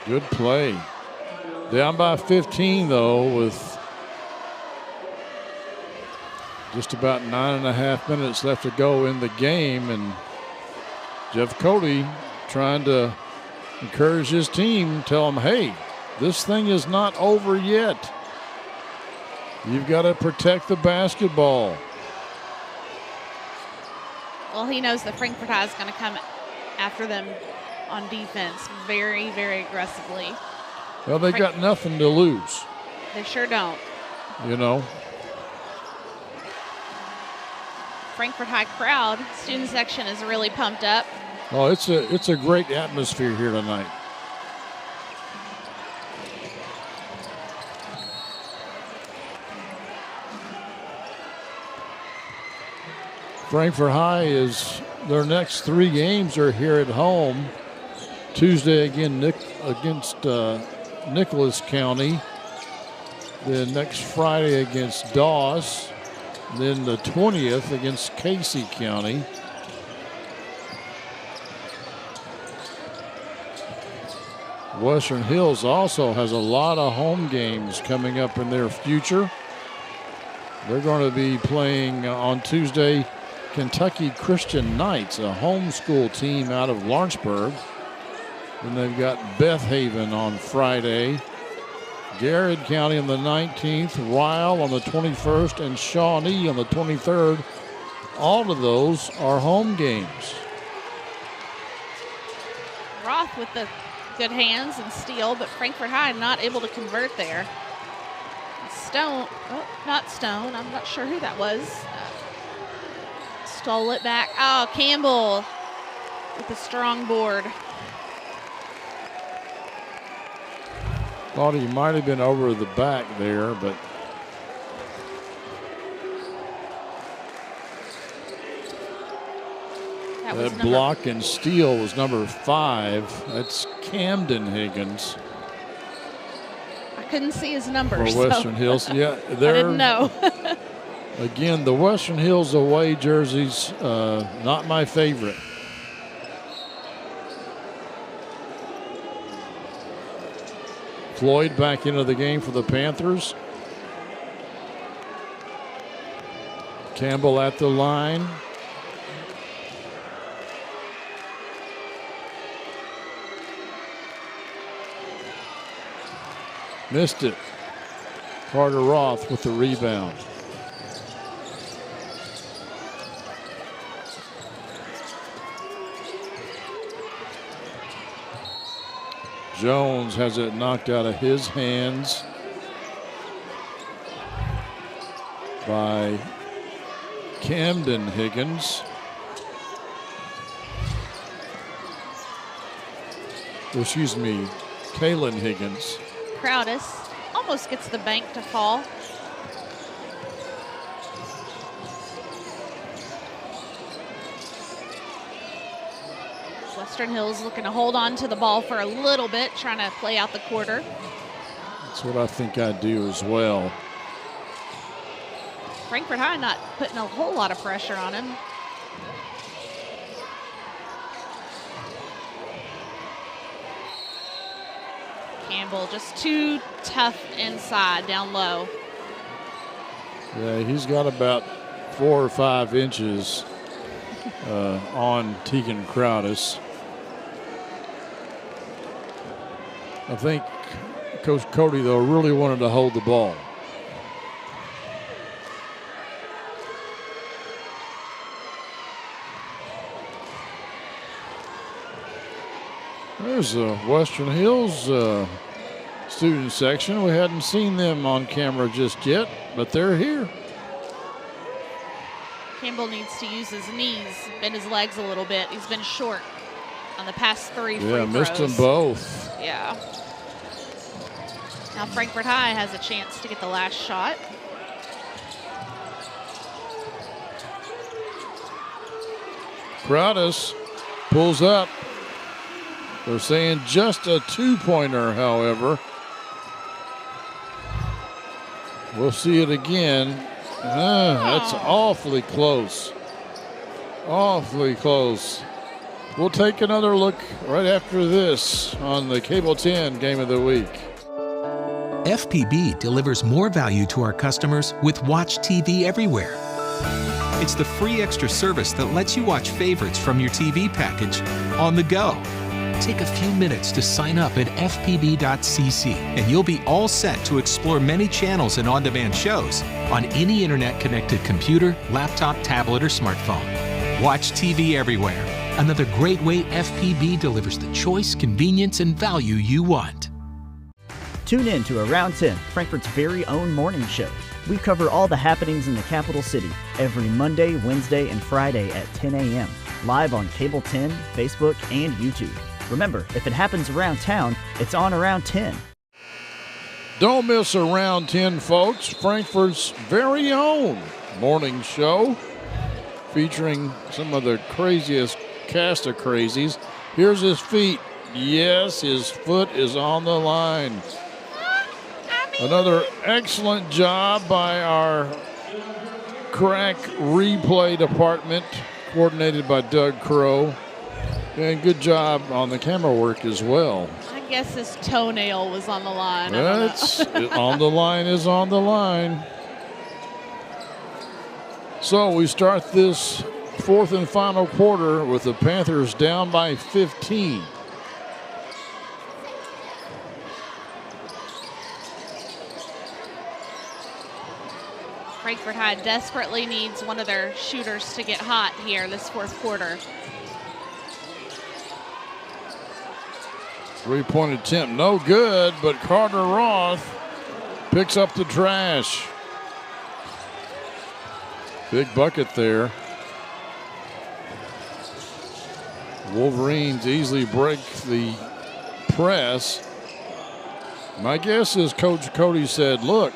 Good play. Down by 15, though, with just about 9.5 minutes left to go in the game, and Jeff Cody trying to encourage his team, tell them, hey, this thing is not over yet. You've got to protect the basketball. Well, he knows that Frankfort High is going to come after them on defense very, very aggressively. Well, they got nothing to lose. They sure don't. You know. Frankfort High crowd, student section is really pumped up. Oh, it's a great atmosphere here tonight. Frankfort High is, their next 3 games are here at home. Tuesday again against Nicholas County. Then next Friday against Doss. Then the 20th against Casey County. Western Hills also has a lot of home games coming up in their future. They're going to be playing on Tuesday Kentucky Christian Knights, a homeschool team out of Lawrenceburg. Then they've got Beth Haven on Friday, Garrett County on the 19th, Ryle on the 21st, and Shawnee on the 23rd. All of those are home games. Roth with the good hands and steal, but Frankfort High not able to convert there. Stone, oh, not Stone, I'm not sure who that was. Stole it back. Oh, Campbell with a strong board. Thought he might have been over the back there, but that block and steal was number 5. That's Camden Higgins. I couldn't see his number. For Western Hills. Yeah, I didn't know. Again, the Western Hills away jerseys, not my favorite. Floyd back into the game for the Panthers. Campbell at the line. Missed it. Carter Roth with the rebound. Jones has it knocked out of his hands by Camden Higgins. Excuse me, Kalen Higgins. Crowdis almost gets the bank to fall. Western Hills looking to hold on to the ball for a little bit, trying to play out the quarter. That's what I think I'd do as well. Frankfort High not putting a whole lot of pressure on him. Campbell just too tough inside, down low. Yeah, he's got about 4 or 5 inches on Tegan Crowdis. I think Coach Cody, though, really wanted to hold the ball. There's the Western Hills student section. We hadn't seen them on camera just yet, but they're here. Campbell needs to use his knees, bend his legs a little bit. He's been short on the past 3 free throws. Yeah, missed them both. Yeah. Now Frankfort High has a chance to get the last shot. Crowdis pulls up. They're saying just a 2-pointer, however. We'll see it again. That's awfully close. Awfully close. We'll take another look right after this on the Cable 10 Game of the Week. FPB delivers more value to our customers with Watch TV Everywhere. It's the free extra service that lets you watch favorites from your TV package on the go. Take a few minutes to sign up at fpb.cc and you'll be all set to explore many channels and on-demand shows on any internet-connected computer, laptop, tablet, or smartphone. Watch TV Everywhere. Another great way FPB delivers the choice, convenience, and value you want. Tune in to Around 10, Frankfort's very own morning show. We cover all the happenings in the capital city every Monday, Wednesday, and Friday at 10 a.m. live on Cable 10, Facebook, and YouTube. Remember, if it happens around town, it's on Around 10. Don't miss Around 10, folks. Frankfort's very own morning show featuring some of the craziest cast of crazies. Here's his feet. Yes, his foot is on the line. Another excellent job by our crack replay department, coordinated by Doug Crow. And good job on the camera work as well. I guess his toenail was on the line. That's on the line is on the line. So we start this 4th and final quarter with the Panthers down by 15. Frankfort High desperately needs one of their shooters to get hot here this 4th quarter. 3-point attempt, no good, but Carter Roth picks up the trash. Big bucket there. Wolverines easily break the press. My guess is Coach Cody said, look,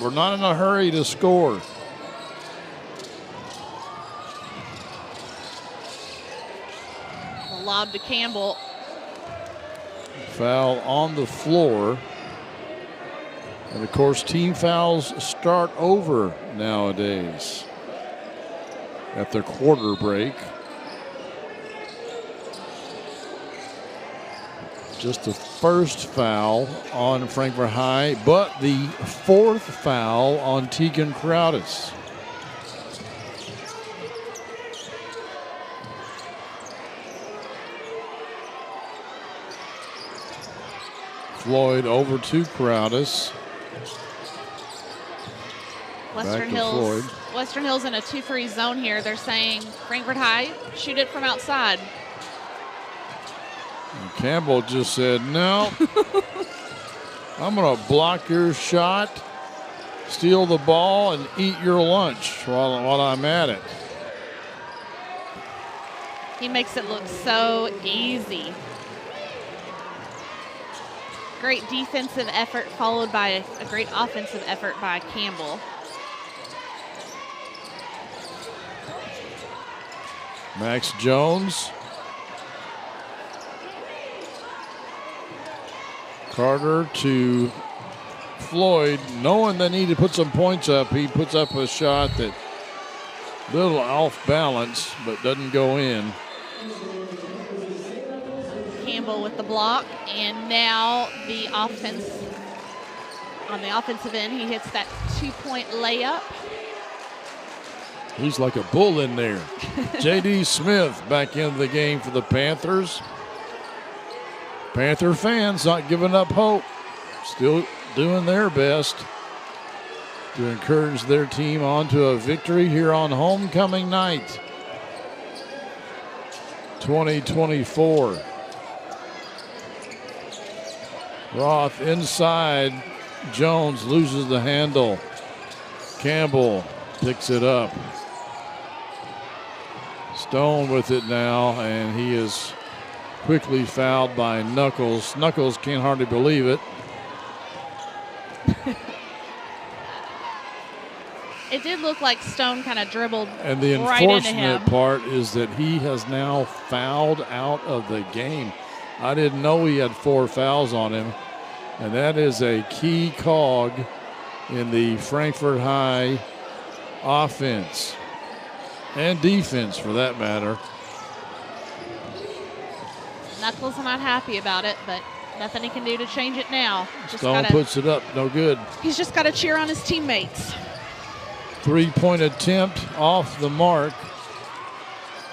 we're not in a hurry to score. A lob to Campbell. Foul on the floor. And of course, team fouls start over nowadays at the quarter break. Just the first foul on Frankfort High, but the 4th foul on Tegan Crowdis. Floyd over to Crowdis. Western Hills in a 2-free zone here. They're saying Frankfort High, shoot it from outside. And Campbell just said, no, I'm going to block your shot, steal the ball, and eat your lunch while I'm at it. He makes it look so easy. Great defensive effort followed by a great offensive effort by Campbell. Max Jones. Carter to Floyd, knowing they need to put some points up. He puts up a shot that little off balance, but doesn't go in. Campbell with the block, and now the offense on the offensive end, he hits that 2-point layup. He's like a bull in there. J.D. Smith back into the game for the Panthers. Panther fans not giving up hope. Still doing their best to encourage their team onto a victory here on homecoming night. 2024. Roth inside. Jones loses the handle. Campbell picks it up. Stone with it now, and he is quickly fouled by Knuckles. Knuckles can't hardly believe it. It did look like Stone kind of dribbled And the right into unfortunate him. part is that he has now fouled out of the game. I didn't know he had 4 fouls on him, and that is a key cog in the Frankfort High offense and defense, for that matter. Knuckles not happy about it, but nothing he can do to change it now. Stone puts it up, no good. He's just got to cheer on his teammates. 3-point attempt off the mark.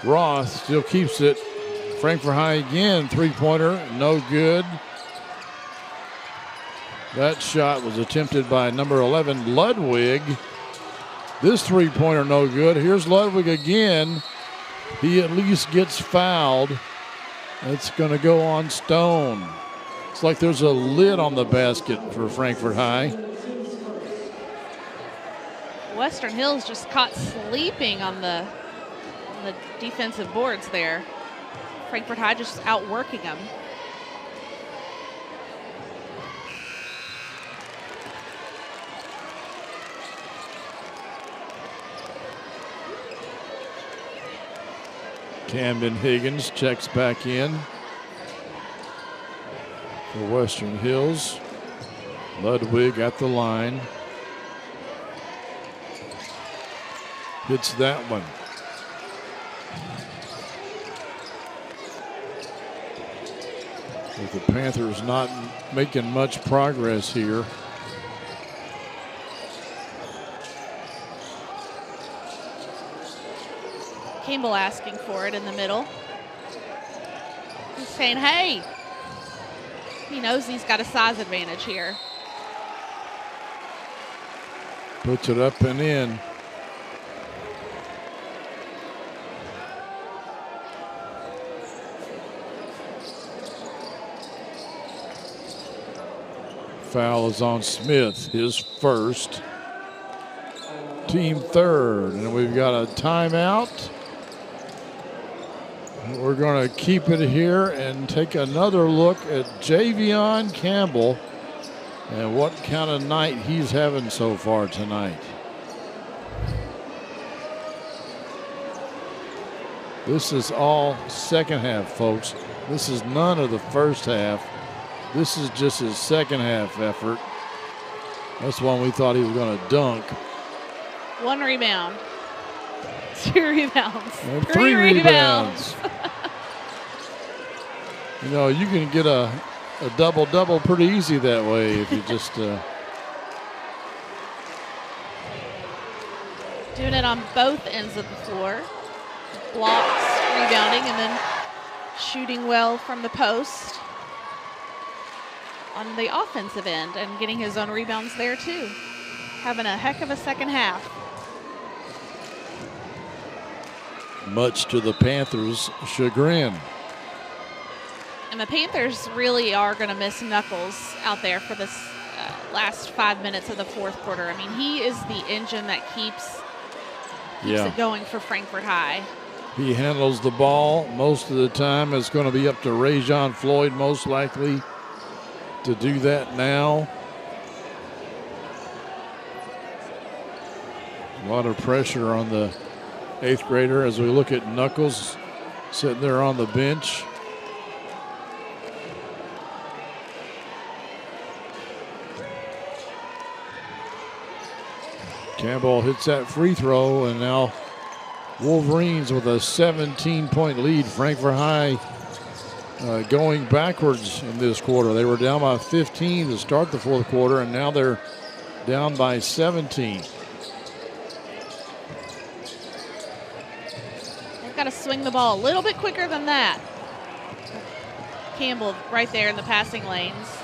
Roth still keeps it. Frankfort High again, 3-pointer, no good. That shot was attempted by number 11, Ludwig. This 3-pointer no good. Here's Ludwig again. He at least gets fouled. It's going to go on Stone. It's like there's a lid on the basket for Frankfort High. Western Hills just caught sleeping on the defensive boards there. Frankfort High just outworking them. Camden Higgins checks back in for Western Hills. Ludwig at the line. Hits that one. With the Panthers not making much progress here. Campbell asking for it in the middle. He's saying, hey. He knows he's got a size advantage here. Puts it up and in. Foul is on Smith, his first. Team third, and we've got a timeout. We're going to keep it here and take another look at Javion Campbell and what kind of night he's having so far tonight. This is all second half, folks. This is none of the first half. This is just his second half effort. That's one we thought he was going to dunk. 1 rebound. 2 rebounds. And 3 rebounds. You know, you can get a double-double pretty easy that way if you just... Doing it on both ends of the floor. Blocks, rebounding, and then shooting well from the post on the offensive end and getting his own rebounds there too. Having a heck of a second half. Much to the Panthers' chagrin. And the Panthers really are going to miss Knuckles out there for this last 5 minutes of the fourth quarter. I mean, he is the engine that keeps it going for Frankfort High. He handles the ball most of the time. It's going to be up to Rajon Floyd most likely to do that now. A lot of pressure on the 8th grader as we look at Knuckles sitting there on the bench. Campbell hits that free throw, and now Wolverines with a 17-point lead. Frankfort High going backwards in this quarter. They were down by 15 to start the fourth quarter, and now they're down by 17. They've got to swing the ball a little bit quicker than that. Campbell right there in the passing lanes.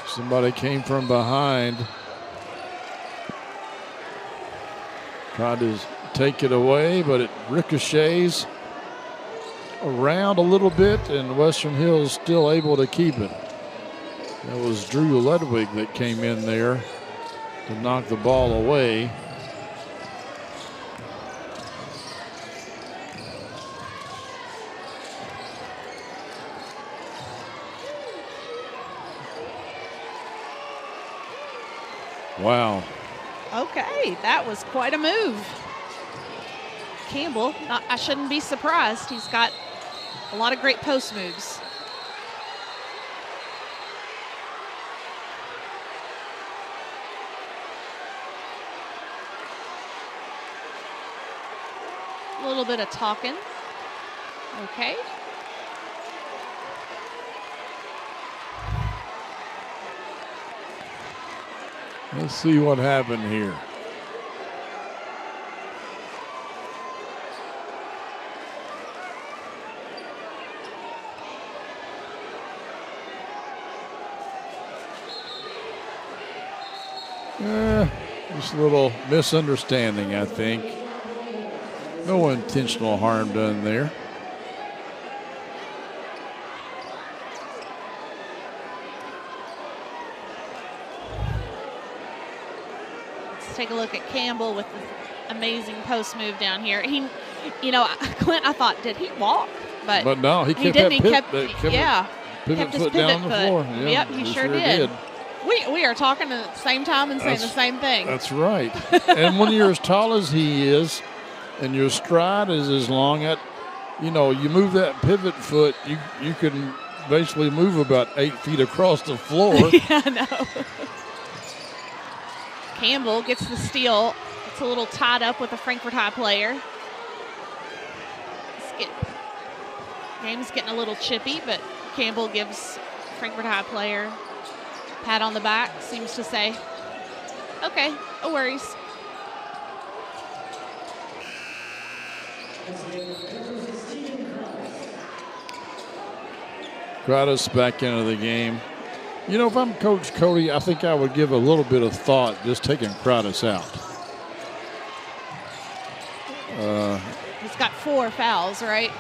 Somebody came from behind. Tried to take it away, but it ricochets around a little bit, and Western Hills still able to keep it. That was Drew Ludwig that came in there to knock the ball away. Wow. Okay, that was quite a move. Campbell, I shouldn't be surprised. He's got a lot of great post moves. A little bit of talking. Okay. Let's see what happened here. Just a little misunderstanding, I think. No intentional harm done there. Take a look at Campbell with the amazing post move down here. He, Clint, I thought, did he walk? But no, he kept didn't. Kept his foot down on the floor. Yep, he sure did. We are talking at the same time and saying the same thing. That's right. And when you're as tall as he is, and your stride is as long, you move that pivot foot, you can basically move about 8 feet across the floor. Yeah, I know. Campbell gets the steal. It's a little tied up with a Frankfort High player. Game's getting a little chippy, but Campbell gives Frankfort High player a pat on the back. Seems to say, okay, no worries. Gratis back into the game. If I'm Coach Cody, I think I would give a little bit of thought just taking Kratos out. He's got 4 fouls, right?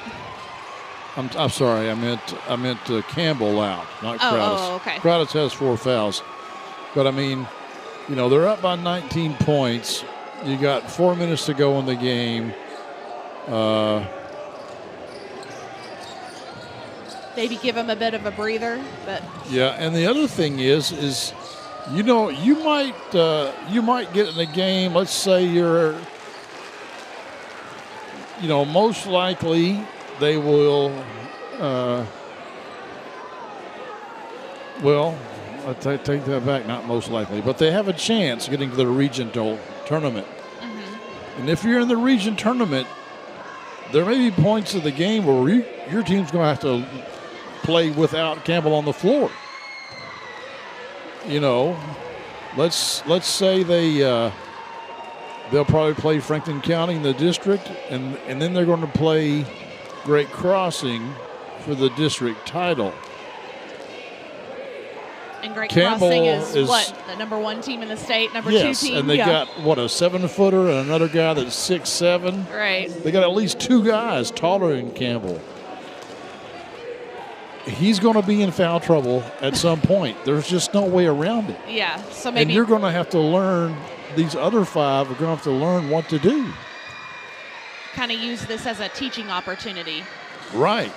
I'm sorry. I meant Campbell out, not Kratos. Oh, okay. Kratos has 4 fouls, but I mean, they're up by 19 points. You got 4 minutes to go in the game. Maybe give him a bit of a breather, but yeah. And the other thing is you might get in the game. Let's say you're, most likely they will. Well, I take that back. Not most likely, but they have a chance getting to the regional tournament. Mm-hmm. And if you're in the region tournament, there may be points of the game where your team's going to have to play without Campbell on the floor. Let's say they'll probably play Franklin County in the district, and then they're going to play Great Crossing for the district title. And Great Campbell Crossing is what, the number 1 team in the state, number 2 team? Yes, and they got, a 7-footer and another guy that's 6'7". Right. They got at least 2 guys taller than Campbell. he's going to be in foul trouble at some point. There's just no way around it. Yeah, so maybe. And you're going to have to learn, these other 5 are going to have to learn what to do. Kind of use this as a teaching opportunity. Right.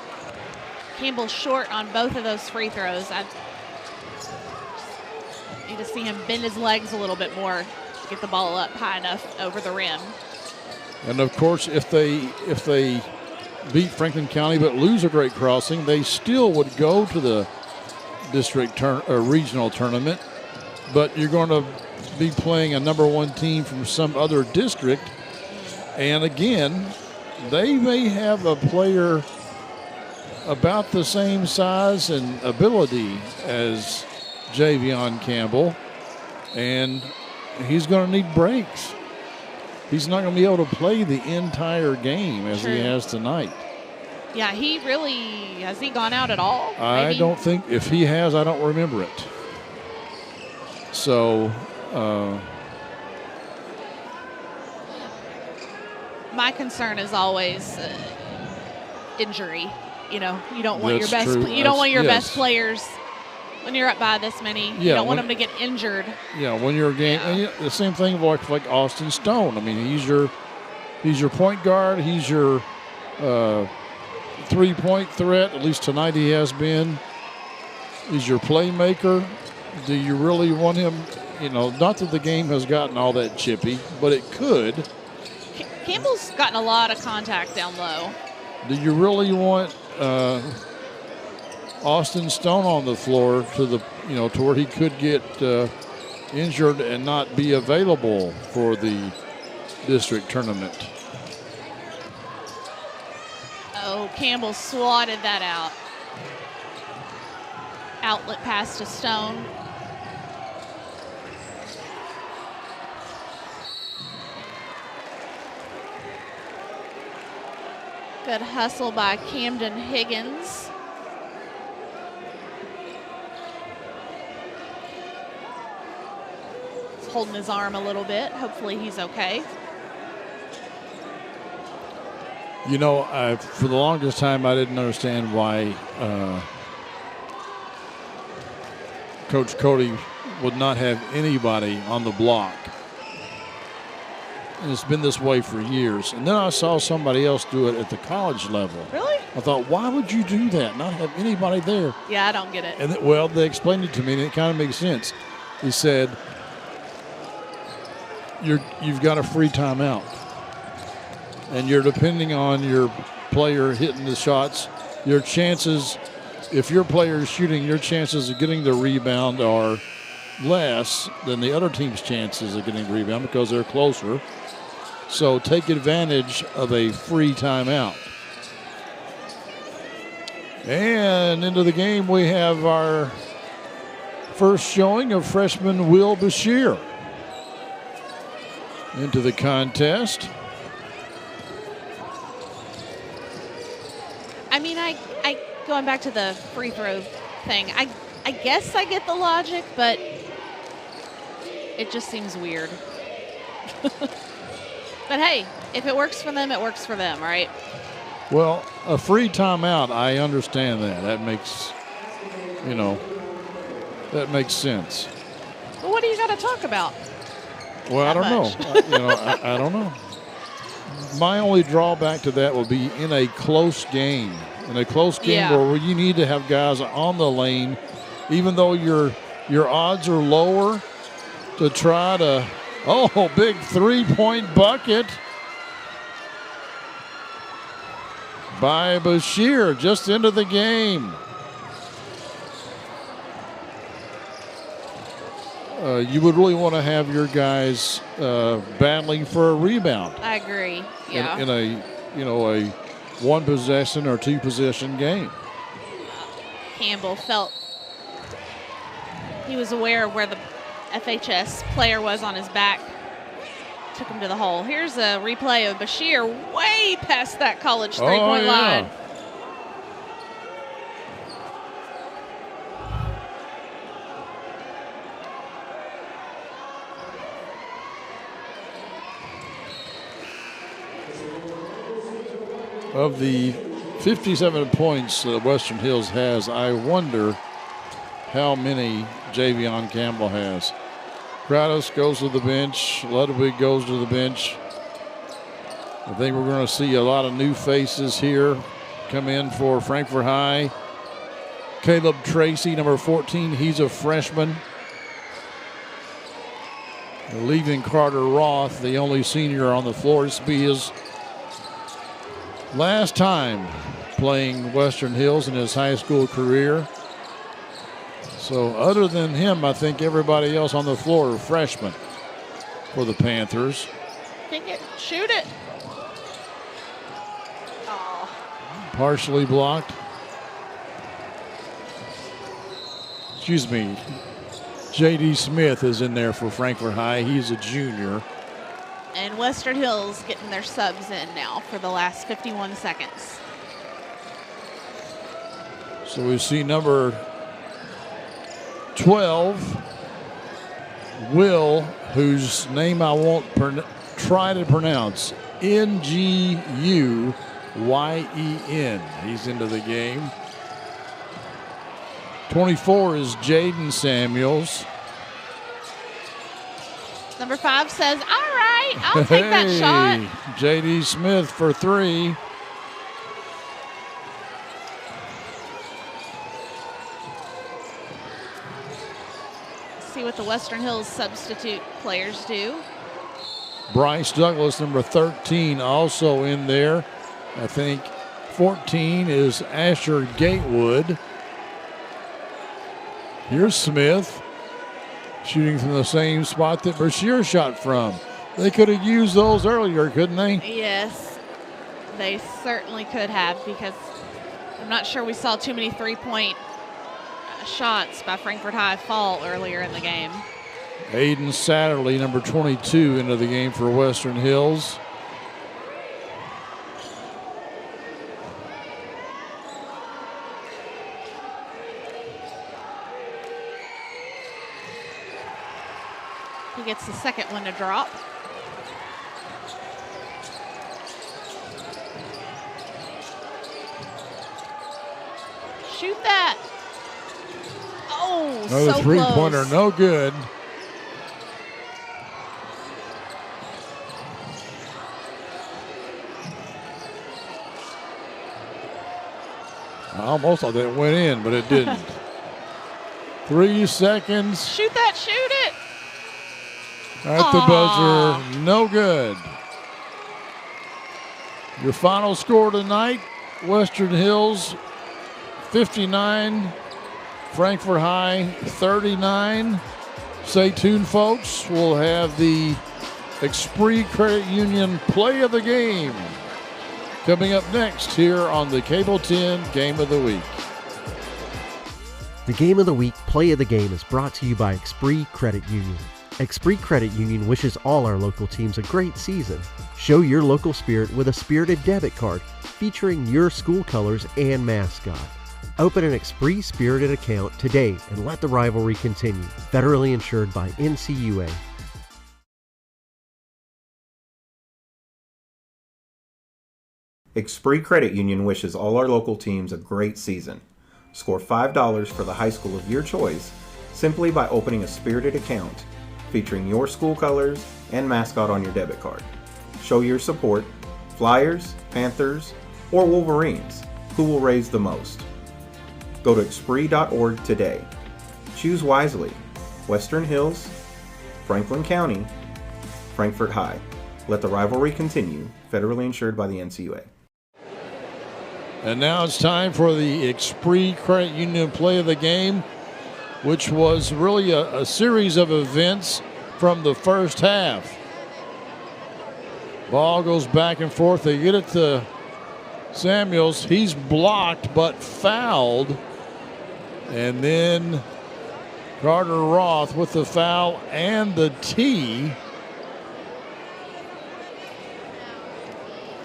Campbell's short on both of those free throws. I need to see him bend his legs a little bit more to get the ball up high enough over the rim. And of course, if they beat Franklin County but lose a great crossing, they still would go to the district regional tournament. But you're going to be playing a number 1 team from some other district. And again, they may have a player about the same size and ability as Javion Campbell, and he's going to need breaks. He's not going to be able to play the entire game as he has tonight. Yeah, has he gone out at all? I don't think, if he has, I don't remember it. So, my concern is always injury. You know, you don't want That's your best. true. You don't want your Yes. best players when you're up by this many. You Yeah, don't want them to get injured. Yeah, when you're a game, and the same thing like Austin Stone. I mean, he's your point guard. He's your 3-point threat. At least tonight he has been. He's your playmaker. Do you really want him? You know, not that the game has gotten all that chippy, but it could. Campbell's gotten a lot of contact down low. Do you really want Austin Stone on the floor to where he could get injured and not be available for the district tournament? Oh, Campbell swatted that out. Outlet pass to Stone. Good hustle by Camden Higgins. He's holding his arm a little bit. Hopefully he's okay. You know, for the longest time, I didn't understand why Coach Cody would not have anybody on the block. And it's been this way for years. And then I saw somebody else do it at the college level. Really? I thought, why would you do that? Not have anybody there? Yeah, I don't get it. And they explained it to me, and it kind of makes sense. He said, you've got a free timeout, and you're depending on your player hitting the shots. Your chances, if your player is shooting, your chances of getting the rebound are less than the other team's chances of getting the rebound because they're closer. So take advantage of a free timeout. And into the game, we have our first showing of freshman Will Bashir into the contest. I mean, I going back to the free throw thing, I guess I get the logic, but it just seems weird. But hey, if it works for them, it works for them, right? Well, a free timeout, I understand that. That makes, that makes sense. But what do you got to talk about? Well, I don't know. I don't know. My only drawback to that would be in a close game. In a close game where you need to have guys on the lane, even though your odds are lower, to try to, big 3-point bucket by Bashir just into the game. You would really want to have your guys battling for a rebound. I agree. Yeah. In a one possession or two possession game. Campbell felt he was aware of where the FHS player was on his back. Took him to the hole. Here's a replay of Bashir way past that college three-point line. Of the 57 points that Western Hills has. I wonder how many Javion Campbell has. Kratos goes to the bench. Ludwig goes to the bench. I think we're going to see a lot of new faces here come in for Frankfort High. Caleb Tracy, number 14, he's a freshman. Leaving Carter Roth, the only senior on the floor. This will be his last time playing Western Hills in his high school career. So other than him, I think everybody else on the floor are freshmen for the Panthers. Kick it, shoot it. Oh. Partially blocked. Excuse me. J.D. Smith is in there for Frankfort High. He's a junior. And Western Hills getting their subs in now for the last 51 seconds. So we see number 12, Will, whose name I won't try to pronounce, Nguyen. He's into the game. 24 is Jaden Samuels. Number 5 says, all right, I'll take that shot. J.D. Smith for 3. See what the Western Hills substitute players do. Bryce Douglas, number 13, also in there. I think 14 is Asher Gatewood. Here's Smith shooting from the same spot that Brashear shot from. They could have used those earlier, couldn't they? Yes, they certainly could have, because I'm not sure we saw too many three-point shots by Frankfort High fall earlier in the game. Aiden Satterley, number 22, into the game for Western Hills. He gets the second one to drop. Shoot that. Oh, another so three-pointer, close. no good. I almost thought that went in, but it didn't. 3 seconds. Shoot that, shoot it. At the buzzer, no good. Your final score tonight, Western Hills 59, Frankfort High 39. Stay tuned, folks. We'll have the Esprit Credit Union Play of the Game coming up next here on the Cable 10 Game of the Week. The Game of the Week Play of the Game is brought to you by Esprit Credit Union. Esprit Credit Union wishes all our local teams a great season. Show your local spirit with a spirited debit card featuring your school colors and mascot. Open an Esprit Spirited account today and let the rivalry continue. Federally insured by NCUA. Esprit Credit Union wishes all our local teams a great season. Score $5 for the high school of your choice simply by opening a spirited account featuring your school colors and mascot on your debit card. Show your support, Flyers, Panthers, or Wolverines. Who will raise the most? Go to Esprit.org today. Choose wisely. Western Hills, Franklin County, Frankfort High. Let the rivalry continue. Federally insured by the NCUA. And now it's time for the Esprit Credit Union Play of the Game, which was really a series of events from the first half. Ball goes back and forth. They get it to Samuels. He's blocked but fouled. And then Carter Roth with the foul and the tee.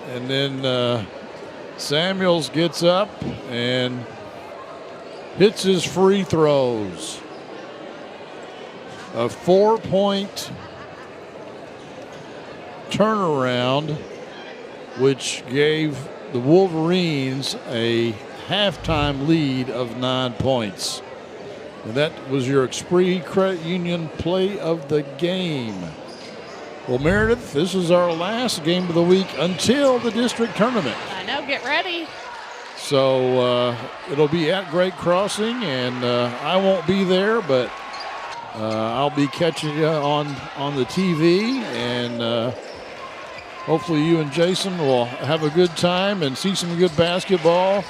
And then Samuels gets up and hits his free throws. A 4-point turnaround, which gave the Wolverines a halftime lead of 9 points. And that was your Esprit Credit Union play of the game. Well, Meredith, this is our last game of the week until the district tournament. I know, get ready. So it'll be at Great Crossing, and I won't be there, but I'll be catching you on the TV, and hopefully you and Jason will have a good time and see some good basketball.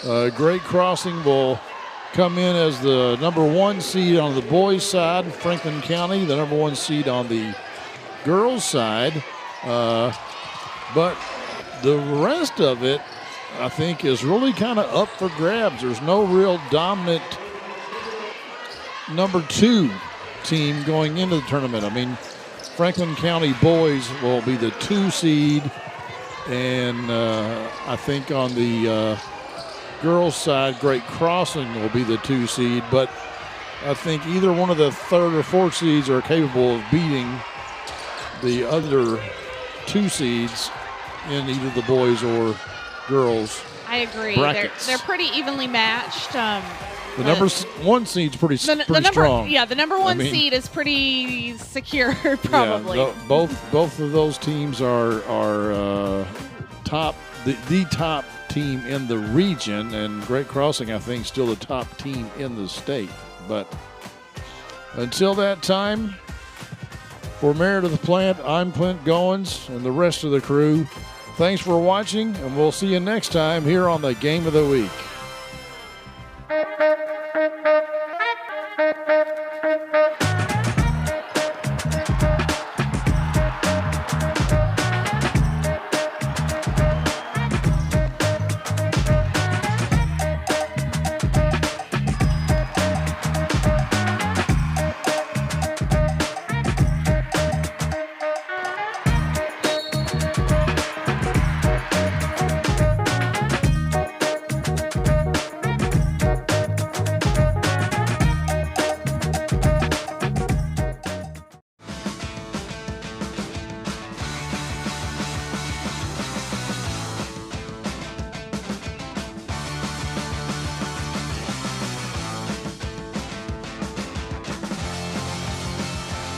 Great Crossing will come in as the number 1 seed on the boys' side, Franklin County, the number 1 seed on the girls' side. But the rest of it, I think, is really kind of up for grabs. There's no real dominant number 2 team going into the tournament. I mean, Franklin County boys will be the 2 seed, and I think on the girls' side, Great Crossing will be the 2 seed, but I think either one of the 3rd or 4th seeds are capable of beating the other 2 seeds in either the boys or girls. I agree. Brackets. They're pretty evenly matched. The number 1 seed's pretty strong. Yeah, the number 1 seed is pretty secure, probably. Yeah, both of those teams are top, the top team in the region, and Great Crossing, I think, still the top team in the state. But until that time, for Meredith Plant, I'm Clint Goins and the rest of the crew. Thanks for watching, and we'll see you next time here on the Game of the Week.